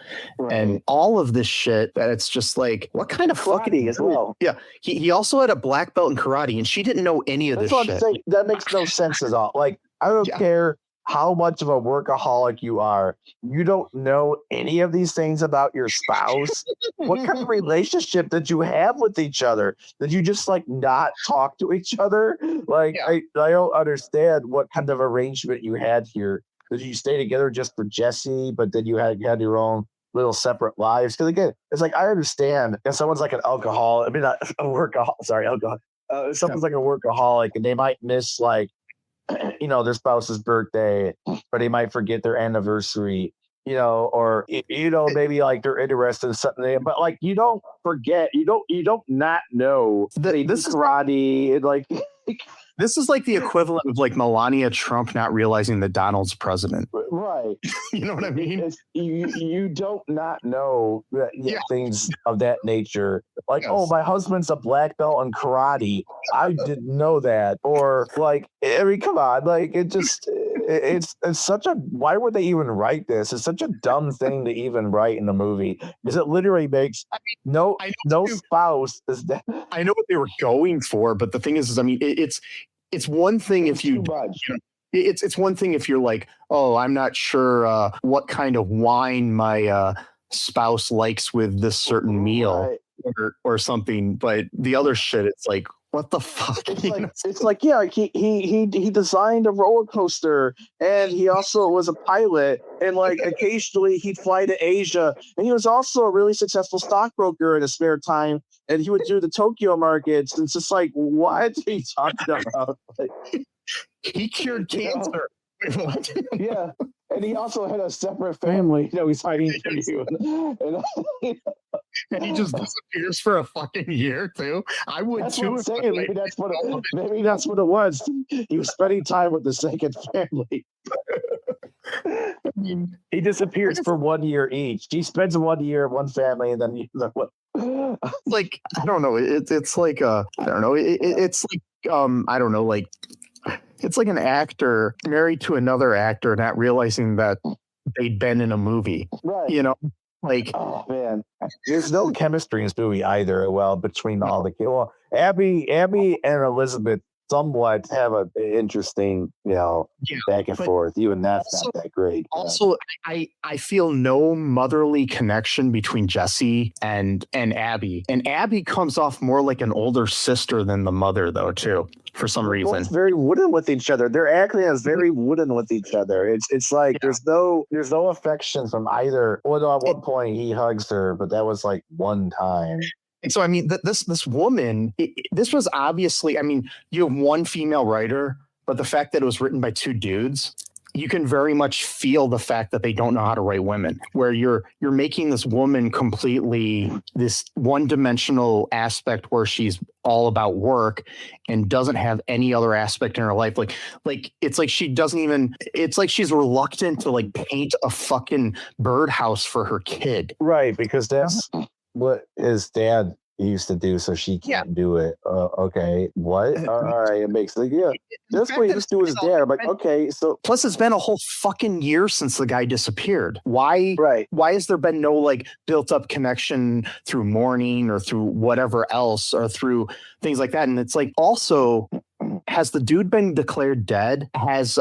and all of this shit that it's just like, what kind of fucking as well. Yeah, he also had a black belt in karate, and she didn't know any of this shit. That makes no sense at all. Like, I don't care how much of a workaholic you are, you don't know any of these things about your spouse. What kind of relationship did you have with each other? Did you just like not talk to each other? Like, I don't understand what kind of arrangement you had here. Did you stay together just for Jesse, but then you had your own little separate lives? Because again, it's like, I understand if someone's like an alcoholic, I mean, not a workaholic, sorry, alcohol. Someone's like a workaholic and they might miss like, their spouse's birthday, but they might forget their anniversary, or maybe like they're interested in something, but like you don't forget, you don't not know this is karate and like this is like the equivalent of like Melania Trump not realizing that Donald's president. Right. You know what I mean? You don't not know that, things of that nature. Like, oh, my husband's a black belt in karate. I didn't know that. Or like, I mean, come on. Like, it's such a, why would they even write this? It's such a dumb thing to even write in the movie, because it literally makes no spouse is that. I know what they were going for, but the thing is I mean, it's one thing if you, it's one thing if you're like, oh, I'm not sure what kind of wine my spouse likes with this certain meal or something, but the other shit, it's like, what the fuck? It's like he designed a roller coaster, and he also was a pilot, and like occasionally he'd fly to Asia, and he was also a really successful stockbroker in his spare time, and he would do the Tokyo markets. And it's just like, what are you talking about? Like, he cured cancer. Yeah, and he also had a separate family. He's hiding from you, and he just disappears for a fucking year too. I would too. Maybe that's what it was. He was spending time with the second family. I mean, he disappears for 1 year each. He spends 1 year at one family, and then like, I don't know. It's like I don't know. It's like I don't know, like. It's like an actor married to another actor not realizing that they'd been in a movie. Right. Like, oh man, there's no chemistry in this movie either. Well, between all the Abby and Elizabeth somewhat have an interesting, back and forth. Even that's not that great. Also, I feel no motherly connection between Jesse and Abby. And Abby comes off more like an older sister than the mother, though, too, for some reason. It's very wooden with each other. They're acting as very wooden with each other. It's like there's no affection from either. Although at one point he hugs her, but that was like one time. And so, I mean, this woman, this was obviously, I mean, you have one female writer, but the fact that it was written by two dudes, you can very much feel the fact that they don't know how to write women, where you're making this woman completely this one-dimensional aspect where she's all about work and doesn't have any other aspect in her life. Like it's like she doesn't even, it's like she's reluctant to like paint a fucking birdhouse for her kid. Right, because that's what his dad used to do, so she can't do it. Okay, what? All right, it makes like that's what he used to do with his dad. I'm like, okay, so plus it's been a whole fucking year since the guy disappeared. Why? Right. Why has there been no like built up connection through mourning or through whatever else or through things like that? And it's like also, has the dude been declared dead? Has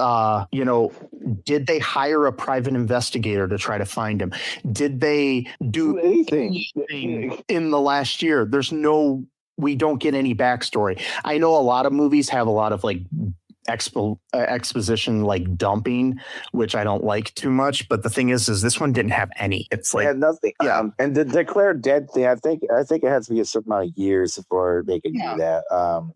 did they hire a private investigator to try to find him? Did they do anything in the last year? We don't get any backstory. I know a lot of movies have a lot of like exposition like dumping, which I don't like too much. But the thing is this one didn't have any. It's like nothing. Yeah. And the declared dead thing, I think it has to be a certain amount of years before they can do that.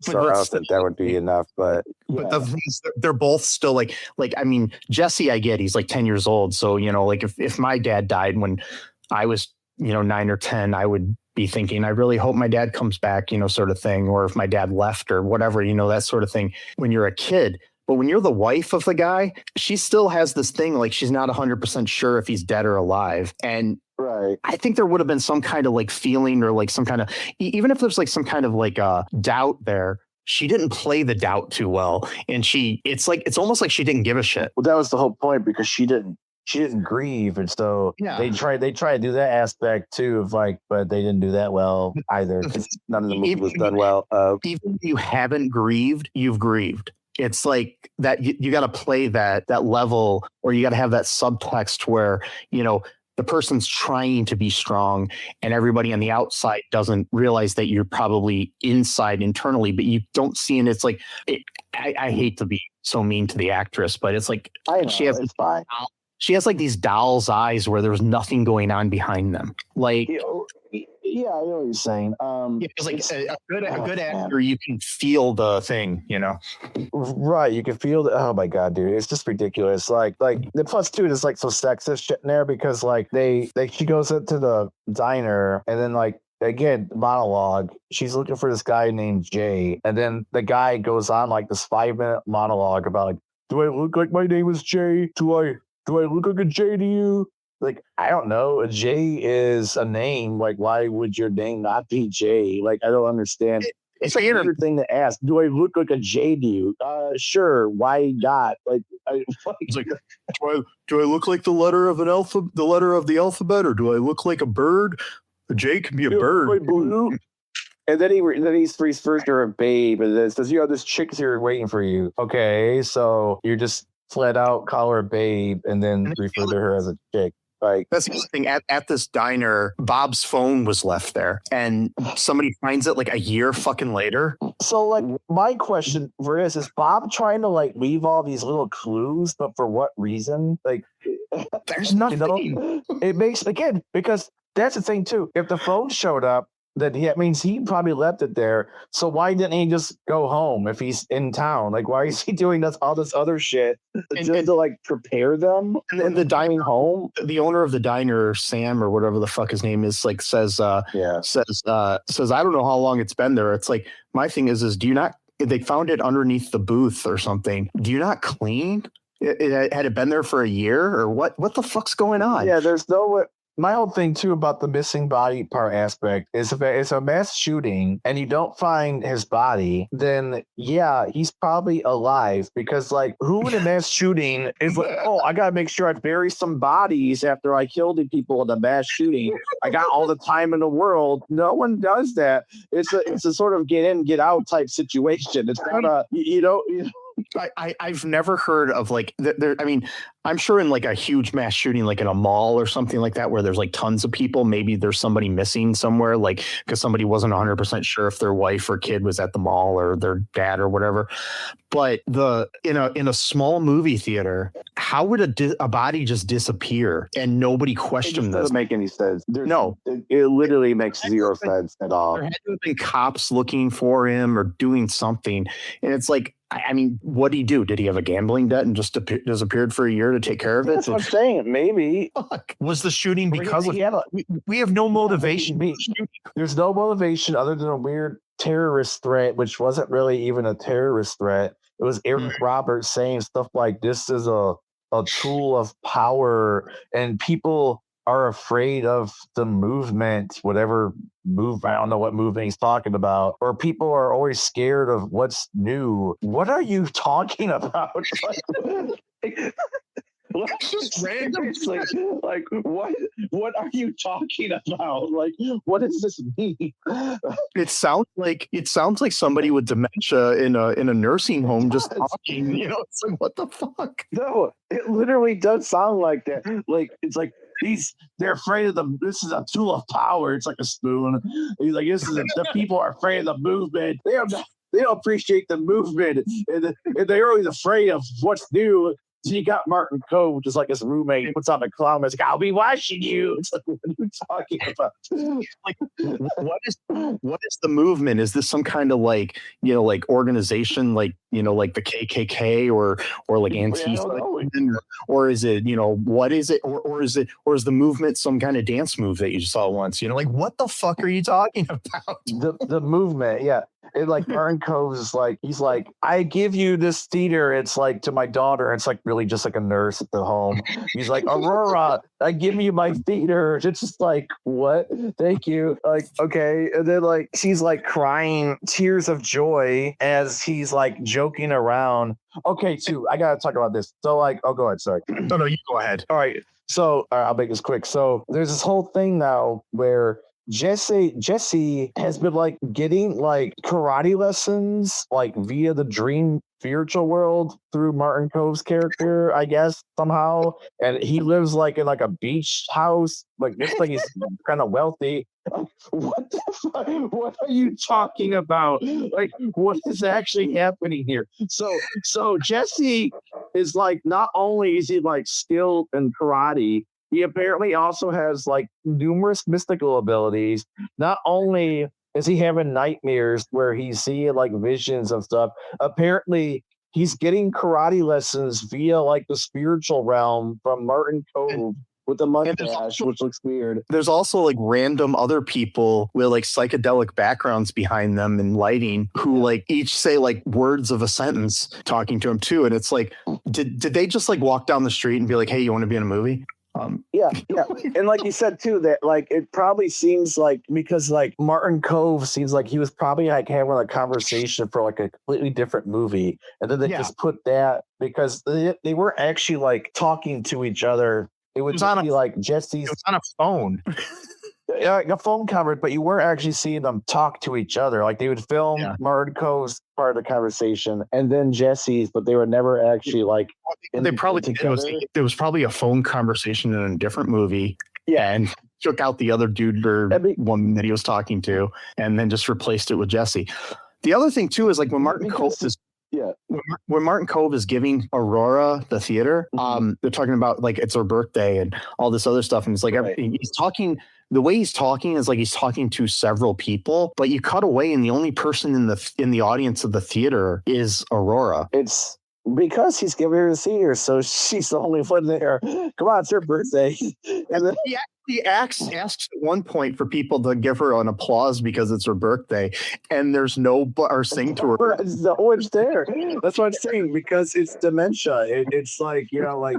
So I don't think that would be enough. But the thing is, they're both still like I mean, Jesse, I get he's like 10 years old. So, like if my dad died when I was, 9 or 10, I would be thinking, I really hope my dad comes back, sort of thing. Or if my dad left or whatever, that sort of thing when you're a kid. But when you're the wife of the guy, she still has this thing like she's not 100% sure if he's dead or alive. And right. I think there would have been some kind of like feeling or like some kind of, even if there's like some kind of like doubt there, she didn't play the doubt too well. And it's almost like she didn't give a shit. Well, that was the whole point, because she didn't grieve, and so they tried to do that aspect too of like, but they didn't do that well either, because none of the movie was done well. Even if you haven't grieved, you've grieved. It's like that you got to play that level, or you got to have that subtext where the person's trying to be strong and everybody on the outside doesn't realize that you're probably inside internally, but you don't see. And it's like I hate to be so mean to the actress, but it's like it's fine. She has like these doll's eyes where there's nothing going on behind them. Like, yeah, I know what you're saying. It's like a good actor, you can feel the thing, Right, you can feel the. Oh my god, dude, it's just ridiculous. Like the plus two is like so sexist shit in there, because like she goes into the diner and then like. Again, monologue. She's looking for this guy named Jay, and then the guy goes on like this 5-minute monologue about like, do I look like my name is Jay? Do I look like a J to you? Like, I don't know. A J is a name. Like, why would your name not be J? Like, I don't understand. It's a weird thing to ask. Do I look like a J to you? Sure. Why not? Like, it's like, do I look like the letter of the letter of the alphabet, or do I look like a bird? A J can be a bird. And then he refers to her a babe, and then says, this chick's here waiting for you. Okay, so you're just flat out call her babe and then refer to her as a chick. Like, that's the thing. At this diner, Bob's phone was left there, and somebody finds it like a year fucking later. So, like, my question for this is Bob trying to like leave all these little clues, but for what reason? Like, there's nothing. It makes, again, because that's the thing too. If the phone showed up, then that means he probably left it there. So why didn't he just go home if he's in town? Like, why is he doing all this other shit just to like prepare them? And the dining home, the owner of the diner, Sam or whatever the fuck his name is, like says, I don't know how long it's been there. It's like, my thing is do you not? They found it underneath the booth or something. Do you not clean? Had it been there for a year or what? What the fuck's going on? Yeah, there's no. My whole thing too about the missing body part aspect is if it's a mass shooting and you don't find his body, then yeah, he's probably alive, because like, who in a mass shooting is like, oh, I gotta make sure I bury some bodies after I killed the people in the mass shooting. I got all the time in the world. No one does that. It's a sort of get in, get out type situation. It's not a I've never heard of like there. I mean, I'm sure in like a huge mass shooting, like in a mall or something like that, where there's like tons of people, maybe there's somebody missing somewhere, like because somebody wasn't 100% sure if their wife or kid was at the mall or their dad or whatever. But in a small movie theater, how would a body just disappear and nobody questioned this? Doesn't make any sense. No, it literally makes zero sense at all. There had to have been cops looking for him or doing something, and it's like, I mean, what did he do? Did he have a gambling debt and just disappeared for a year to take care of it? That's what I'm saying. Maybe. Fuck. Was the shooting because he had we have no motivation? There's no motivation other than a weird terrorist threat, which wasn't really even a terrorist threat. It was Eric Roberts saying stuff like, this is a tool of power, and people are afraid of the movement, whatever move, I don't know what movement he's talking about, or people are always scared of what's new. What are you talking about? Just random, like what are you talking about? Like, what does this mean? It sounds like somebody with dementia in a nursing home just talking. You know, it's like, what the fuck? No, it literally does sound like that. Like, it's like they're afraid of this is a tool of power. It's like a spoon. He's like, the people are afraid of the movement. They don't appreciate the movement, and they're always afraid of what's new. So you got Martin Kove, which is like his roommate. He puts on the clown mask. Like, I'll be watching you. It's like, what are you talking about? Like, what is the movement? Is this some kind of like, you know, like organization, like, you know, like the KKK or like Antifa, or is it, you know, what is it, or is the movement some kind of dance move that you just saw once? You know, like, what the fuck are you talking about? The movement, yeah. It like Martin Kove is like, he's like, I give you this theater. It's like to my daughter. It's like really just like a nurse at the home. He's like, Aurora, I give you my theater. It's just like, what? Thank you. Like, okay. And then like she's like crying tears of joy as he's like joking around. Okay, too. I gotta talk about this. So like, oh, go ahead. Sorry. No, you go ahead. All right. So I'll make this quick. So there's this whole thing now where Jesse has been like getting like karate lessons like via the dream spiritual world through Martin Kove's character, I guess, somehow. And he lives like in like a beach house. Like looks like he's kind of wealthy. What the fuck? What are you talking about? Like, what is actually happening here? So Jesse is like, not only is he like skilled in karate, he apparently also has like numerous mystical abilities. Not only is he having nightmares where he's seeing like visions of stuff, apparently he's getting karate lessons via like the spiritual realm from Martin Kove with the mustache, which looks weird. There's also like random other people with like psychedelic backgrounds behind them and lighting who like each say like words of a sentence talking to him too. And it's like, did they just like walk down the street and be like, hey, you want to be in a movie? Yeah. And like you said too, that like it probably seems like, because like Martin Kove seems like he was probably like having a conversation for like a completely different movie, and then they just put that because they weren't actually like talking to each other. It would be like Jesse's. It was on a phone. Yeah, like a phone conversation, but you weren't actually seeing them talk to each other. Like they would film Martin Kove's part of the conversation and then Jesse's, but they were never actually like. They probably it was probably a phone conversation in a different movie. Yeah, and took out the other dude or woman that he was talking to, and then just replaced it with Jesse. The other thing too is like when Martin Kove is. Yeah, when Martin Kove is giving Aurora the theater, they're talking about like it's her birthday and all this other stuff, and it's like he's talking. The way he's talking is like he's talking to several people, but you cut away, and the only person in the audience of the theater is Aurora. It's because he's giving her the theater, so she's the only one there. Come on, it's her birthday, and then he asks at one point for people to give her an applause because it's her birthday, and there's no or sing to her. No one's there. That's what I'm saying, because it's dementia. It's like, you know, like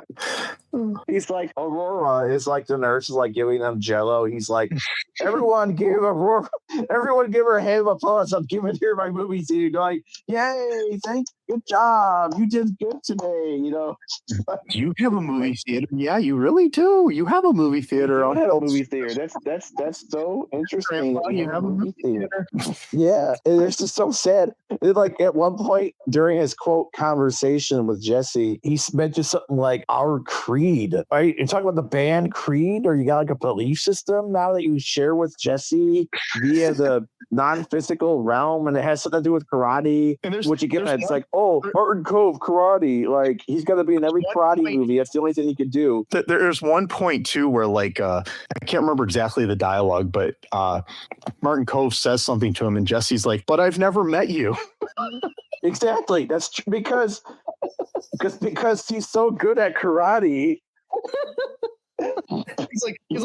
he's like Aurora is like the nurse is like giving them Jello. He's like, everyone give Aurora, everyone give her a hand of applause. I'm giving her my movie theater. Like, yay, thank you, good job. You did good today. You know, you have a movie theater. Yeah, you really do. You have a movie theater. Have a movie theater. That's so interesting. You have a movie theater. Yeah, and it's just so sad. Like at one point during his quote conversation with Jesse, he mentioned something like our creed. Right? You're talking about the band Creed, or you got like a belief system now that you share with Jesse via the non-physical realm, and it has something to do with karate. Which you get at, it's like, oh, Martin Kove karate. Like he's got to be in every karate movie. That's the only thing he could do. There's one point too where like I can't remember exactly the dialogue, but Martin Kove says something to him, and Jesse's like, "But I've never met you." Exactly. That's because he's so good at karate. He's like he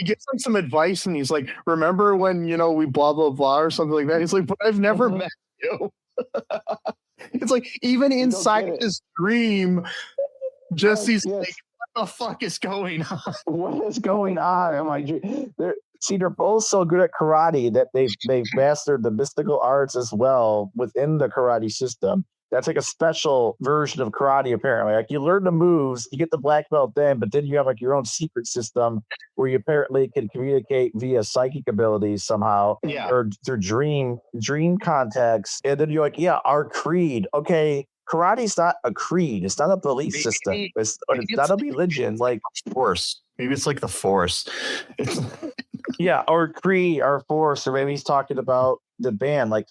gives him some advice, and he's like, remember when we blah blah blah or something like that. He's like, but I've never met you. It's like even inside his dream, Jesse's like, what the fuck is going on? What is going on in my dream? They're both so good at karate that they've mastered the mystical arts as well within the karate system. That's like a special version of karate, apparently. Like you learn the moves, you get the black belt then, but then you have like your own secret system where you apparently can communicate via psychic abilities somehow, or through dream contacts. And then you're like, yeah, our creed. Okay, karate's not a creed. It's not a belief system. It's not a religion. Like Force. Maybe it's like the Force. Yeah, or creed, or force, or maybe he's talking about the band, like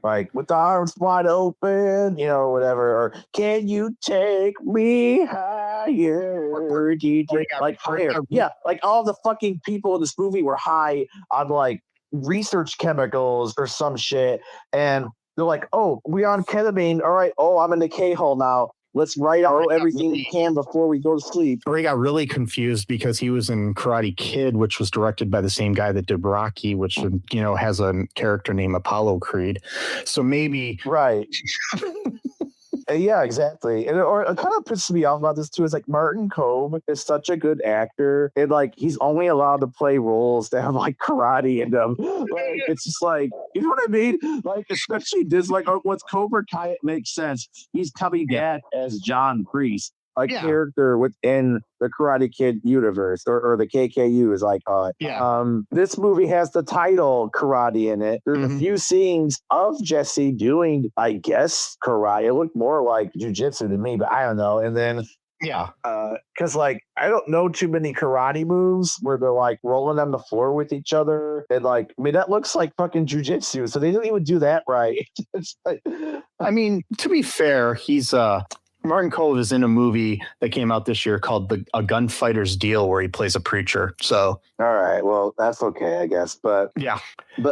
like with the arms wide open, whatever. Or can you take me higher, DJ? Like higher. Yeah, like all the fucking people in this movie were high on like research chemicals or some shit, and they're like, "Oh, we on ketamine. All right. Oh, I'm in the K-hole now. Let's write out everything we can before we go to sleep." Or he got really confused because he was in Karate Kid, which was directed by the same guy that did Rocky, which has a character named Apollo Creed. So maybe right. Yeah, exactly. And or it kind of pisses me off about this too is like Martin Kove is such a good actor, and like he's only allowed to play roles that have like karate in them. Like it's just like, you know what I mean? Like especially this, like what's Cobra Kai, it makes sense. He's coming back as John Priest, a character within the Karate Kid universe, or the KKU as I call it. Yeah. This movie has the title karate in it. There's a few scenes of Jesse doing, I guess, karate. It looked more like jujitsu to me, but I don't know. And then because like I don't know too many karate moves where they're like rolling on the floor with each other, and like I mean that looks like fucking jujitsu, so they didn't even do that right. It's like, I mean, to be fair, he's Martin Kove is in a movie that came out this year called A Gunfighter's Deal, where he plays a preacher. So, all right, well, that's okay, I guess. But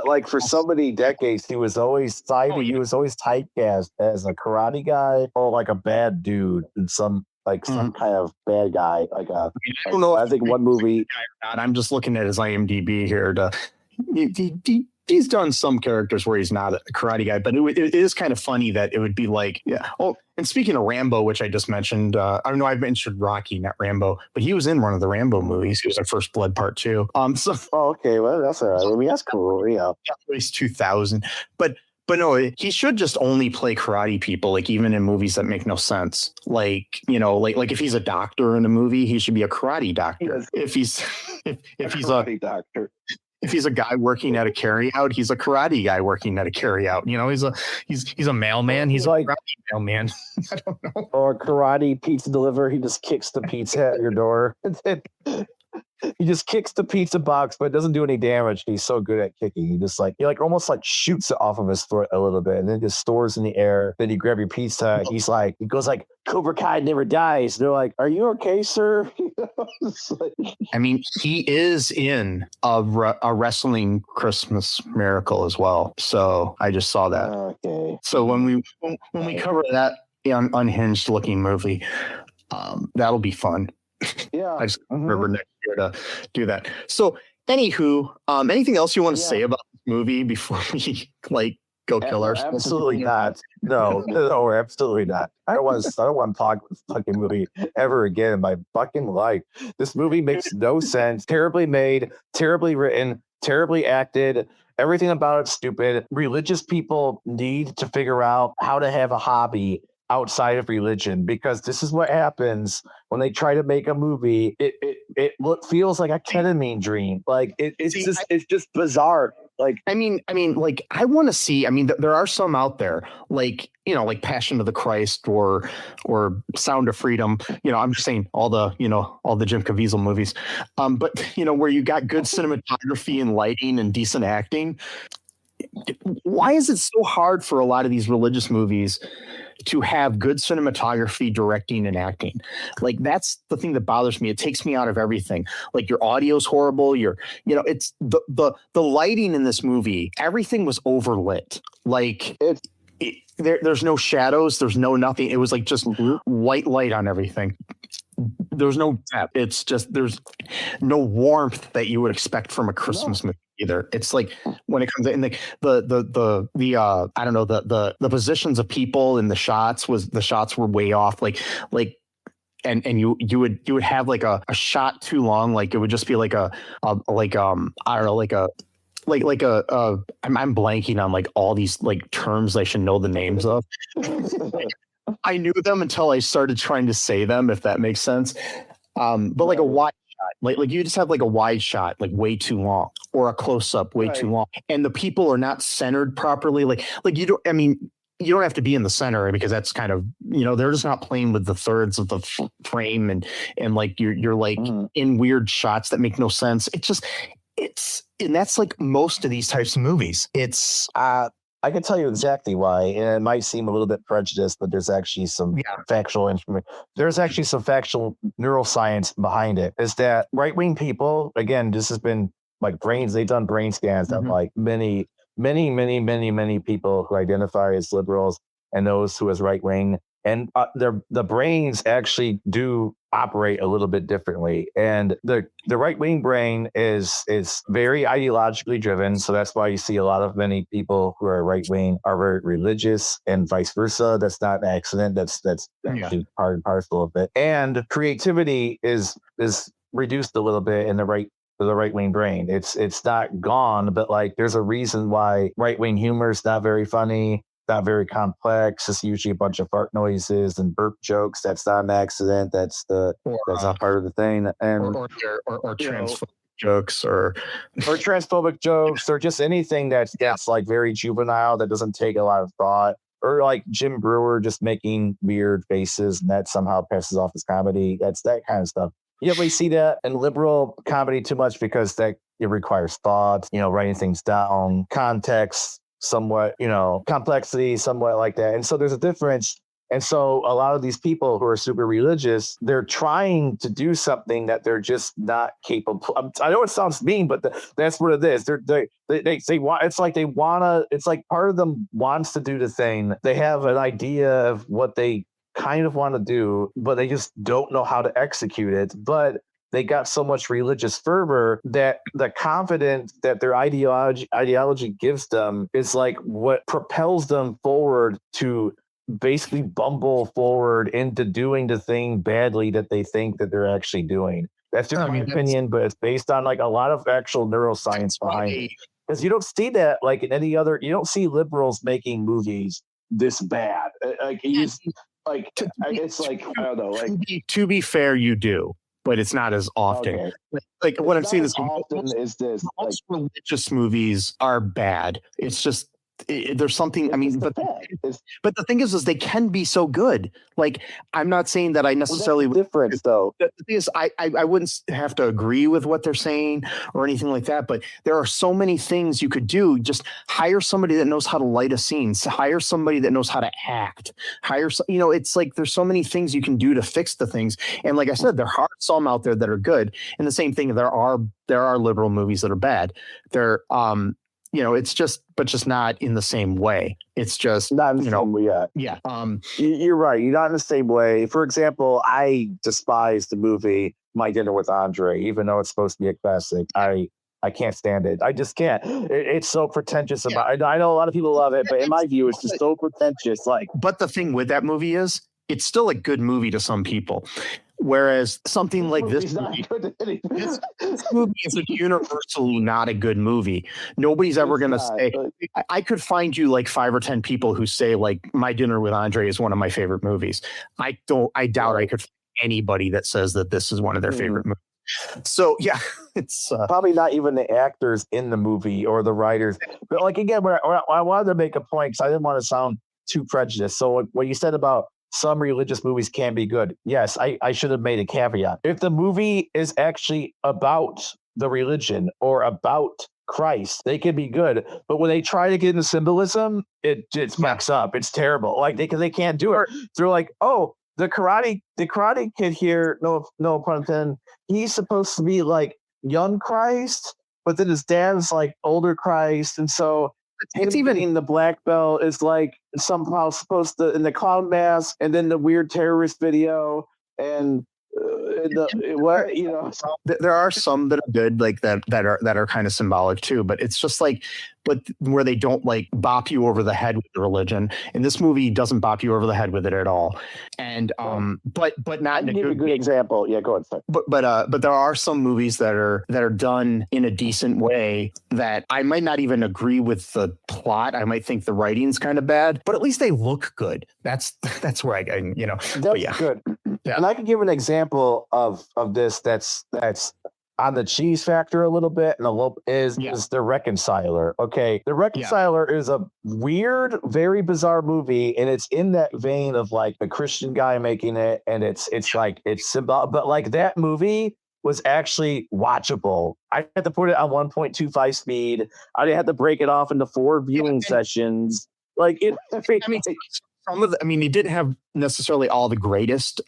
like for so many decades, he was always cited. He was always typecast as a karate guy or like a bad dude in some kind of bad guy. Like I don't know. I think one movie. I'm just looking at his IMDb here. He's done some characters where he's not a karate guy, but it is kind of funny that it would be like, Oh, and speaking of Rambo, which I just mentioned, I don't know, I've mentioned Rocky, not Rambo, but he was in one of the Rambo movies. He was in First Blood Part 2. Okay, well, that's all right. I mean, that's cool. Yeah, at least 2000, but no, he should just only play karate people, like even in movies that make no sense. Like, like if he's a doctor in a movie, he should be a karate doctor. If he's a karate doctor. If he's a guy working at a carryout, he's a karate guy working at a carryout. He's a mailman. He's like a karate mailman. I don't know. Or karate pizza deliverer. He just kicks the pizza at your door. He just kicks the pizza box, but it doesn't do any damage. He's so good at kicking. He just he almost like shoots it off of his throat a little bit, and then just stores in the air. Then you grab your pizza. He goes like, Cobra Kai never dies. They're like, are you okay, sir? I mean, he is in a wrestling Christmas Miracle as well. So I just saw that. Okay. So when we cover that unhinged looking movie, that'll be fun. Yeah, I just remember next year to do that. So, anywho, anything else you want to say about this movie before we go kill ourselves? Absolutely not. No, absolutely not. I don't want to talk about this fucking movie ever again in my fucking life. This movie makes no sense. Terribly made, terribly written, terribly acted. Everything about it's stupid. Religious people need to figure out how to have a hobby outside of religion, because this is what happens when they try to make a movie. It feels like a ketamine dream. Like it's just bizarre. Like I mean, I want to see. I mean, there are some out there, like Passion of the Christ or Sound of Freedom. I'm just saying all the Jim Caviezel movies. But where you got good cinematography and lighting and decent acting. Why is it so hard for a lot of these religious movies to have good cinematography, directing, and acting? Like, that's the thing that bothers me. It takes me out of everything. Like, your audio's horrible. It's the lighting in this movie. Everything was overlit. Like, there's no shadows. There's no nothing. It was like just white light on everything. There's no depth. It's just there's no warmth that you would expect from a Christmas movie either. It's like when it comes in the I don't know, the positions of people in the shots were way off. And you would have like a shot too long. Like it would just be like I don't know, I'm blanking on like all these like terms I should know the names of. I knew them until I started trying to say them, if that makes sense. But like a wide shot, like you just have like a wide shot, like way too long, or a close up way too long, and the people are not centered properly. Like you don't. I mean, you don't have to be in the center because that's kind of, they're just not playing with the thirds of the frame and like you're like in weird shots that make no sense. And that's like most of these types of movies. I can tell you exactly why, and it might seem a little bit prejudiced, but there's actually some factual information. There's actually some factual neuroscience behind it. Is that right-wing people, again, this has been like brains, they've done brain scans of like many people who identify as liberals and those who as right-wing, and the brains actually do operate a little bit differently. And the right-wing brain is very ideologically driven. So that's why you see a lot of many people who are right-wing are very religious and vice versa. That's not an accident. That's actually part and parcel of it. And creativity is reduced a little bit in the right-wing brain. It's not gone, but like there's a reason why right-wing humor is not very funny, not very complex. It's usually a bunch of fart noises and burp jokes. That's not an accident. That's not part of the thing. And or transphobic jokes or transphobic jokes or just anything that's like very juvenile that doesn't take a lot of thought. Or like Jim Brewer just making weird faces and that somehow passes off as comedy. That's that kind of stuff. You don't really see that in liberal comedy too much because it requires thought, writing things down, context, somewhat, complexity, somewhat like that. And so there's a difference. And so a lot of these people who are super religious, they're trying to do something that they're just not capable. I know it sounds mean, but that's what it is. They want, it's like part of them wants to do the thing. They have an idea of what they kind of want to do, but they just don't know how to execute it. But they got so much religious fervor that the confidence that their ideology gives them is like what propels them forward to basically bumble forward into doing the thing badly that they think that they're actually doing. That's just my opinion, but it's based on like a lot of actual neuroscience behind it. Because you don't see that like in any other, you don't see liberals making movies this bad. Like it's like, I don't know. Like to be fair, you do. But it's not as often. Okay. Like what I'm saying is most religious movies are bad. It's just there's something. I mean, but the thing is they can be so good. Like I'm not saying that I necessarily difference though. The thing is, I wouldn't have to agree with what they're saying or anything like that. But there are so many things you could do. Just hire somebody that knows how to light a scene. Hire somebody that knows how to act. It's like there's so many things you can do to fix the things. And like I said, there are some out there that are good. And the same thing, there are liberal movies that are bad. They're it's just not in the same way. It's just not in the same way. Yeah. You're right. You're not in the same way. For example, I despise the movie My Dinner with Andre, even though it's supposed to be a classic. I can't stand it. I just can't. It's so pretentious. I know a lot of people love it, but in my view, it's just so pretentious. But the thing with that movie is, it's still a good movie to some people. Whereas something like this movie is universally not a good movie. Nobody's ever going to say, I could find you like 5 or 10 people who say like My Dinner with Andre is one of my favorite movies. I doubt I could find anybody that says that this is one of their favorite movies. So yeah, it's probably not even the actors in the movie or the writers. But like, again, I wanted to make a point because I didn't want to sound too prejudiced. So what you said about some religious movies can be good. Yes, I should have made a caveat. If the movie is actually about the religion or about Christ, they can be good. But when they try to get into symbolism, it's messed up. It's terrible. Like they can't do it. They're like, oh, the karate kid here, no pun intended, he's supposed to be like young Christ, but then his dad's like older Christ, and so it's even in the black belt is like somehow supposed to in the clown mask, and then the weird terrorist video, and there are some that are good, like that are kind of symbolic too, but it's just like, but where they don't like bop you over the head with the religion, and this movie doesn't bop you over the head with it at all. And but not in a good example. Yeah, go ahead. Sorry. But there are some movies that are done in a decent way that I might not even agree with the plot. I might think the writing's kind of bad, but at least they look good. That's where I that's good. Yeah. And I can give an example of this that's on the cheese factor a little bit, and is The Reconciler. Okay, The Reconciler is a weird, very bizarre movie, and it's in that vein of like a Christian guy making it, and it's symbolic, but like that movie was actually watchable. I had to put it on 1.25 speed. I had to break it off into 4 viewing sessions. Like it. It didn't have necessarily all the greatest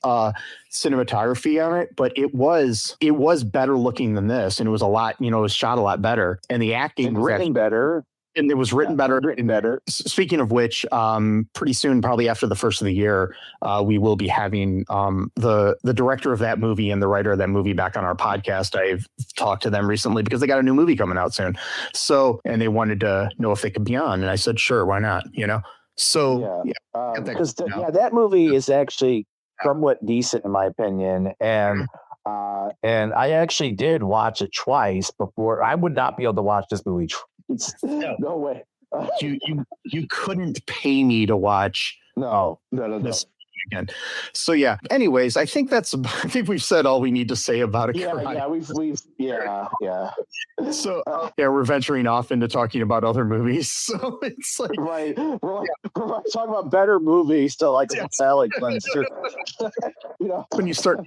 cinematography on it, but it was better looking than this, and it was a lot. It was shot a lot better, and the acting was written better. And it was written better. Speaking of which, pretty soon, probably after the first of the year, we will be having the director of that movie and the writer of that movie back on our podcast. I've talked to them recently because they got a new movie coming out soon. So, and they wanted to know if they could be on, and I said, sure, why not? So that movie is actually somewhat decent in my opinion, and I actually did watch it twice before. I would not be able to watch this movie twice. No way. You couldn't pay me to watch this again. So yeah. Anyways, I think we've said all we need to say about it. So we're venturing off into talking about other movies. So it's like we're talking about better movies to like salad cleanser. When you start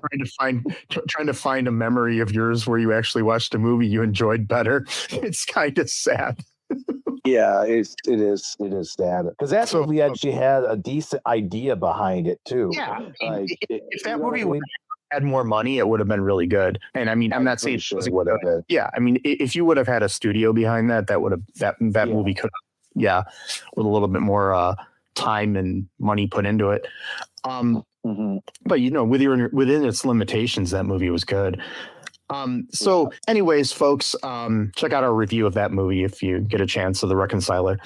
trying to find a memory of yours where you actually watched a movie you enjoyed better, it's kind of sad. Yeah, it is sad because that movie actually had a decent idea behind it too. Yeah, if that movie had more money, it would have been really good. And I'm not saying it would have been. Yeah, if you would have had a studio behind that would have that movie could have, with a little bit more time and money put into it. But within its limitations, that movie was good. So anyways, folks, check out our review of that movie if you get a chance, of The Reconciler,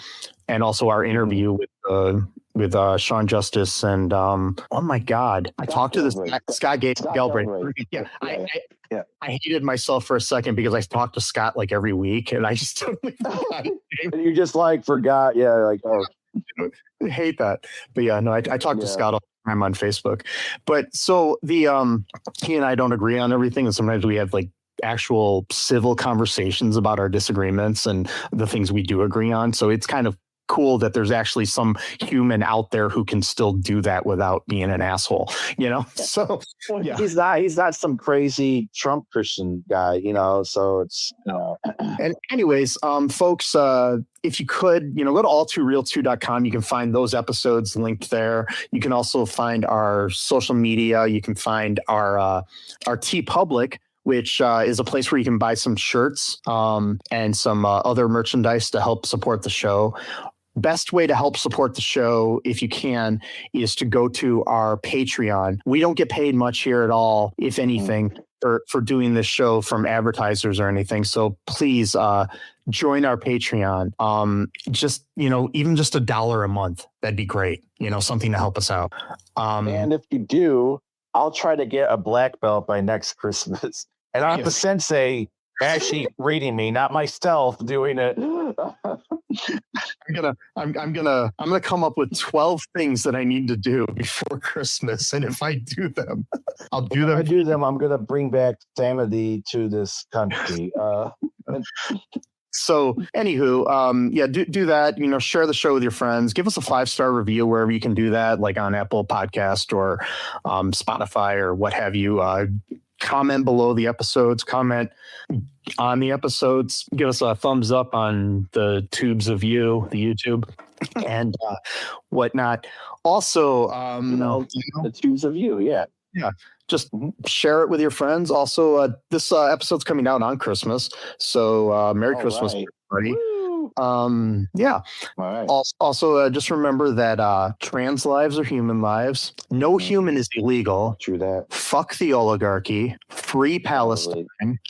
and also our interview with Sean Justice and oh my God, I talked to this Scott Galbraith. Yeah, I hated myself for a second because I talked to Scott like every week, and I just totally forgot his name. And you just like forgot, I hate that. But yeah, no, I talked to Scott all the time on Facebook. But so he and I don't agree on everything, and sometimes we have like actual civil conversations about our disagreements and the things we do agree on. So it's kind of cool that there's actually some human out there who can still do that without being an asshole, So he's not some crazy Trump Christian guy, so it's And anyways, folks, if you could, go to all2real2.com. You can find those episodes linked there. You can also find our social media. You can find our TeePublic, which is a place where you can buy some shirts and some other merchandise to help support the show. Best way to help support the show, if you can, is to go to our Patreon. We don't get paid much here at all, if anything, for doing this show from advertisers or anything. So please join our Patreon. Even just $1 a month, that'd be great. Something to help us out. And if you do, I'll try to get a black belt by next Christmas. And I have the sensei actually reading me, not myself doing it. I'm gonna come up with 12 things that I need to do before Christmas, and if I do them, I'll do them. If I do them, I'm gonna bring back sanity to this country. So, anywho, do that. Share the show with your friends. Give us a 5-star review wherever you can do that, like on Apple Podcast or Spotify or what have you. Comment below the episodes. Comment on the episodes. Give us a thumbs up on the tubes of you, the YouTube, and whatnot. Also, the tubes of you, yeah. Just share it with your friends. Also, this episode's coming out on Christmas, so Merry Christmas, everybody. Yeah. All right. Also, just remember that trans lives are human lives. No human is illegal. True that. Fuck the oligarchy. Free Palestine.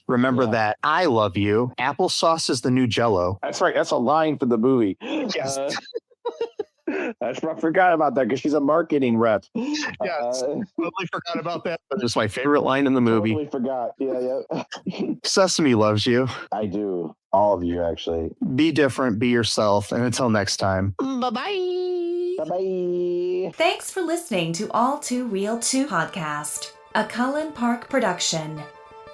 Remember that. I love you. Applesauce is the new Jello. That's right. That's a line for the movie. Yes. I forgot about that because she's a marketing rep. Yes. Totally forgot about that. But it's my favorite line in the movie. Totally forgot. Yeah. Sesame loves you. I do. All of you, actually. Be different. Be yourself. And until next time. Bye-bye. Bye-bye. Thanks for listening to All Too Real 2 podcast, a Cullen Park production.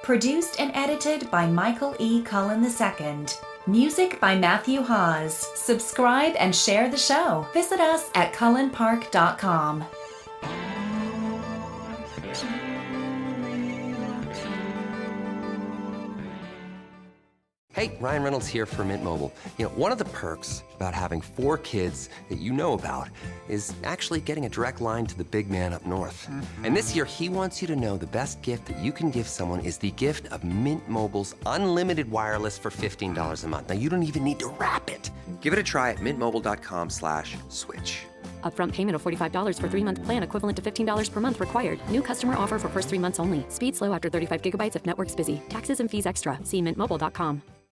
Produced and edited by Michael E. Cullen II. Music by Matthew Hawes. Subscribe and share the show. Visit us at cullenpark.com. Hey, Ryan Reynolds here for Mint Mobile. You know, one of the perks about having 4 kids that you know about is actually getting a direct line to the big man up north. And this year, he wants you to know the best gift that you can give someone is the gift of Mint Mobile's unlimited wireless for $15 a month. Now, you don't even need to wrap it. Give it a try at mintmobile.com/switch. Upfront payment of $45 for 3-month plan equivalent to $15 per month required. New customer offer for first 3 months only. Speed slow after 35 gigabytes if network's busy. Taxes and fees extra. See mintmobile.com.